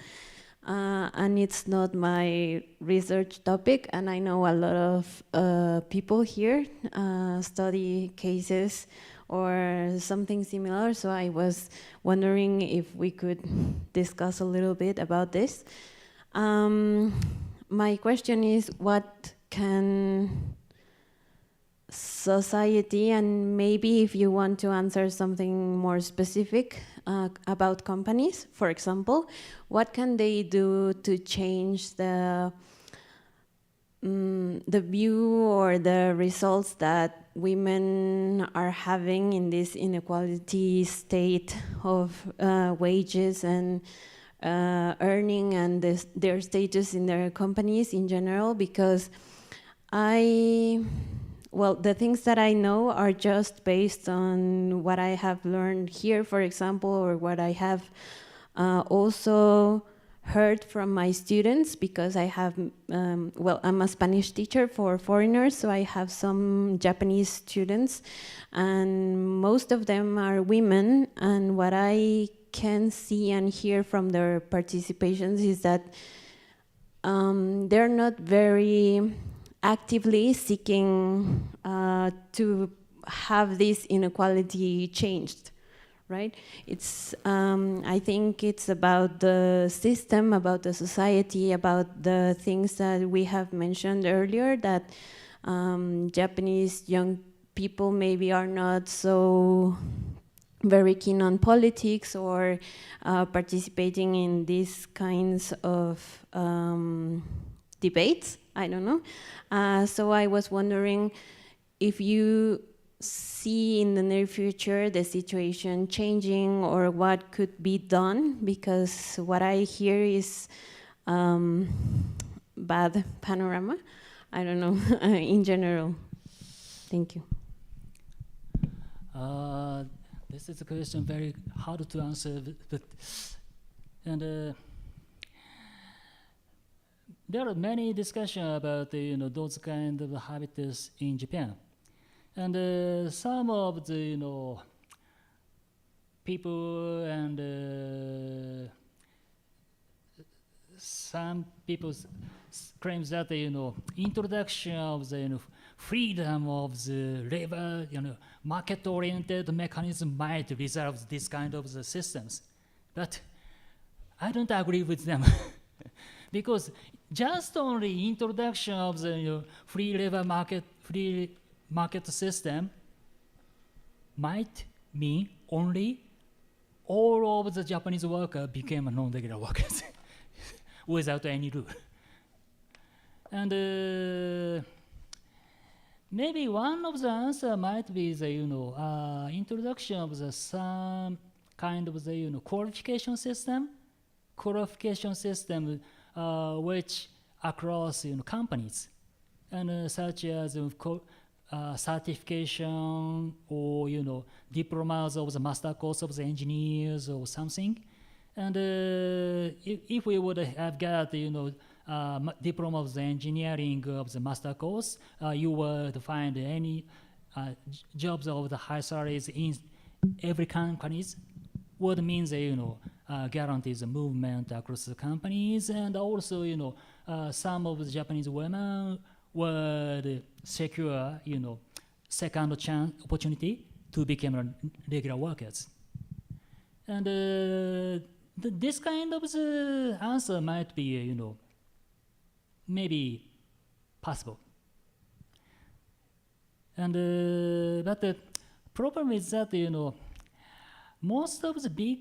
and it's not my research topic, and I know a lot of people here study cases or something similar, so I was wondering if we could discuss a little bit about this. My question is, what can society, and maybe if you want to answer something more specific about companies, for example, what can they do to change the view or the results that women are having in this inequality state of wages and earning and their status in their companies in general? Because well, the things that I know are just based on what I have learned here, for example, or what I have also heard from my students, because I have, well, I'm a Spanish teacher for foreigners, so I have some Japanese students, and most of them are women, and what I can see and hear from their participations is that they're not very actively seeking to have this inequality changed, right? It's, I think it's about the system, about the society, about the things that we have mentioned earlier, that Japanese young people maybe are not so very keen on politics or participating in these kinds of debates. I don't know. So I was wondering if you see in the near future the situation changing, or what could be done, because what I hear is bad panorama. I don't know, in general. Thank you. This is a question very hard to answer, but and there are many discussions about those kind of habits in Japan, and some of the people and some people claims that the introduction of the freedom of the labor, market-oriented mechanism might resolve this kind of the systems, but I don't agree with them. Because just only introduction of the free labor market system might mean only all of the Japanese workers became non-regular workers without any rule. And maybe one of the answer might be the introduction of the some kind of the qualification system which across companies, and such as certification or diplomas of the master course of the engineers or something. And if we would have got diploma of the engineering of the master course, you would find any jobs of the high salaries in every companies, would mean guarantees the movement across the companies, and also some of the Japanese women would secure second chance opportunity to become regular workers. And this kind of the answer might be maybe possible. And but the problem is that most of the big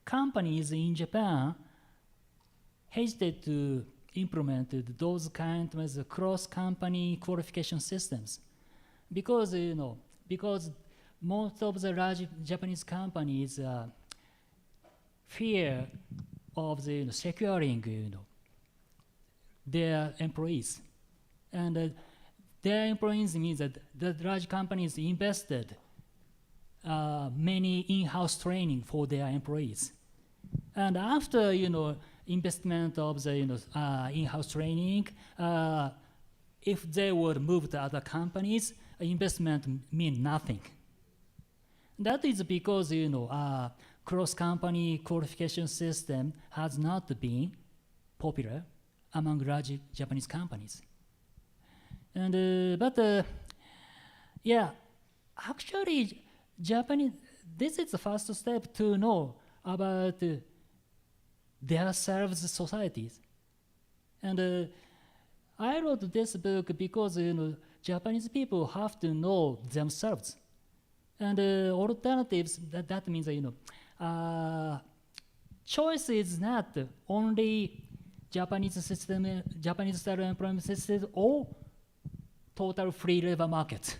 companies in Japan hesitate to implement those kind of cross-company qualification systems, because because most of the large Japanese companies fear of the securing their employees, and their employees means that the large companies invested many in-house training for their employees, and after investment of the in-house training, if they would move to other companies, investment mean nothing. That is because cross-company qualification system has not been popular among large Japanese companies. And but yeah, actually, Japanese. This is the first step to know about their selves societies. And I wrote this book because Japanese people have to know themselves. And alternatives. That means choice is not only Japanese system, Japanese style employment system, or total free labor market.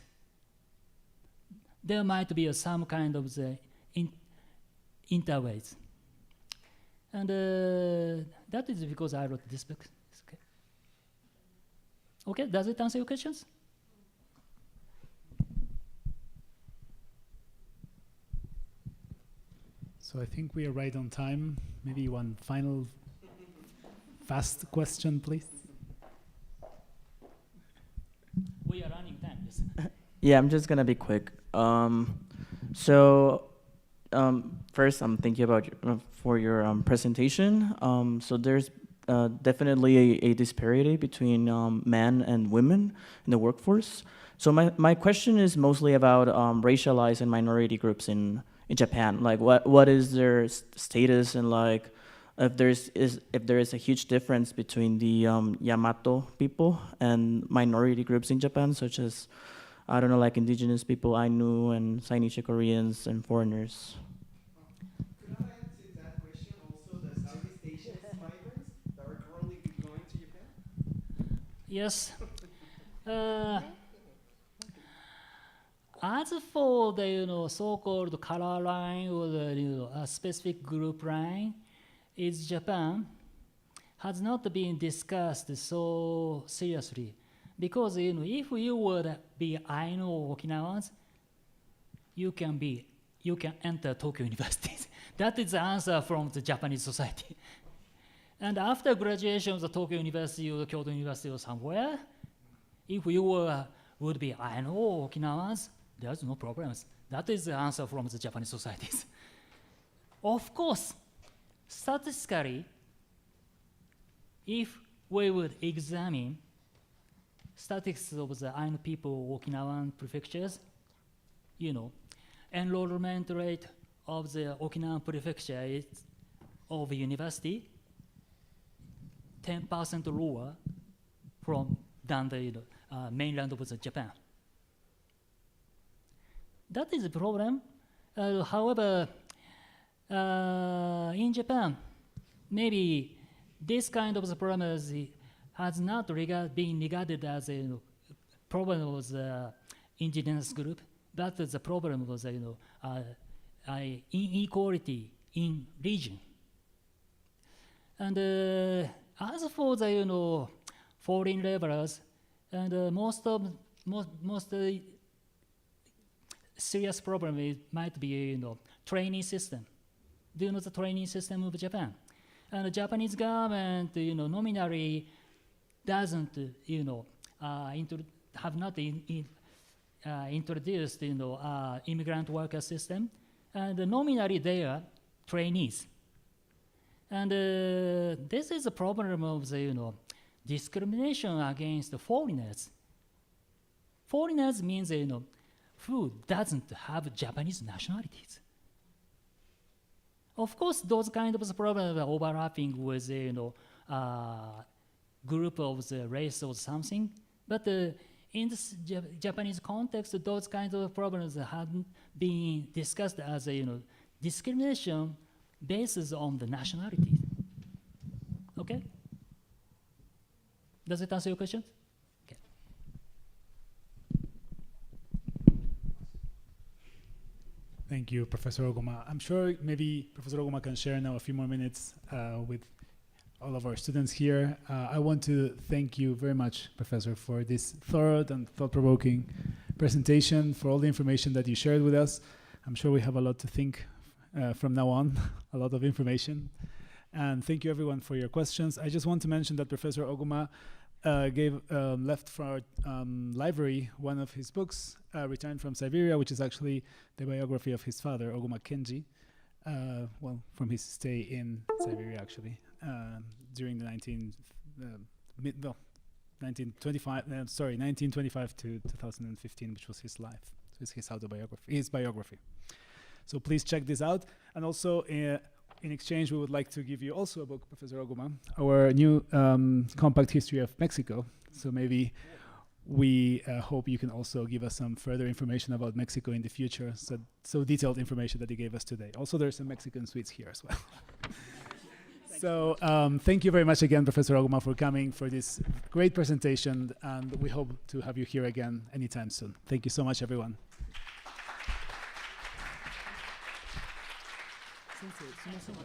There might be some kind of the interways. And that is because I wrote this book. Okay, does it answer your questions? So I think we are right on time. Maybe one final fast question, please. We are running time. Yes. Yeah, I'm just gonna be quick. So first, thank you for your presentation. So there's definitely a disparity between men and women in the workforce. So my question is mostly about racialized and minority groups in Japan. Like, what is their status, and like if there is a huge difference between the Yamato people and minority groups in Japan, such as, I don't know, like indigenous people, Ainu and Sainisha Koreans and foreigners. Could I add to that question also the Southeast Asian migrants that are currently going to Japan? Yes. As for the so-called color line or the a specific group line, is Japan has not been discussed so seriously, because if you would be Ainu or Okinawans, you can enter Tokyo University. That is the answer from the Japanese society. And after graduation of the Tokyo University or the Kyoto University or somewhere, if you would be Ainu or Okinawans, there's no problems. That is the answer from the Japanese societies. Of course, statistically, if we would examine statistics of the Ainu people, Okinawan prefectures, enrollment rate of the Okinawan prefecture is of university 10% lower than the mainland of the Japan. That is a problem. However, in Japan, maybe this kind of the problem has not been regarded as a problem of the indigenous group, but the problem was inequality in region. And as for the foreign laborers, and most serious problem might be training system. Do you know the training system of Japan? And the Japanese government, nominally doesn't, have not introduced, immigrant worker system, and nominally they are trainees. And this is a problem of the, discrimination against the foreigners. Foreigners means, who doesn't have Japanese nationalities. Of course, those kind of problems are overlapping with group of the race or something, but in this Japanese context, those kinds of problems haven't been discussed as discrimination based on the nationality. Okay? Does it answer your question? Okay. Thank you, Professor Oguma. I'm sure maybe Professor Oguma can share now a few more minutes with all of our students here. I want to thank you very much, Professor, for this thorough and thought-provoking presentation, for all the information that you shared with us. I'm sure we have a lot to think from now on, a lot of information. And thank you, everyone, for your questions. I just want to mention that Professor Oguma left for our library one of his books, Returned from Siberia, which is actually the biography of his father, Oguma Kenji, from his stay in Siberia, actually, during the 1925 to 2015, which was his life. So it's his biography. So please check this out. And also, in exchange, we would like to give you also a book, Professor Oguma, our new compact history of Mexico. So maybe we hope you can also give us some further information about Mexico in the future, so detailed information that you gave us today. Also, there's some Mexican sweets here as well. So thank you very much again, Professor Oguma, for coming for this great presentation, and we hope to have you here again anytime soon. Thank you so much, everyone. 先生、すみません。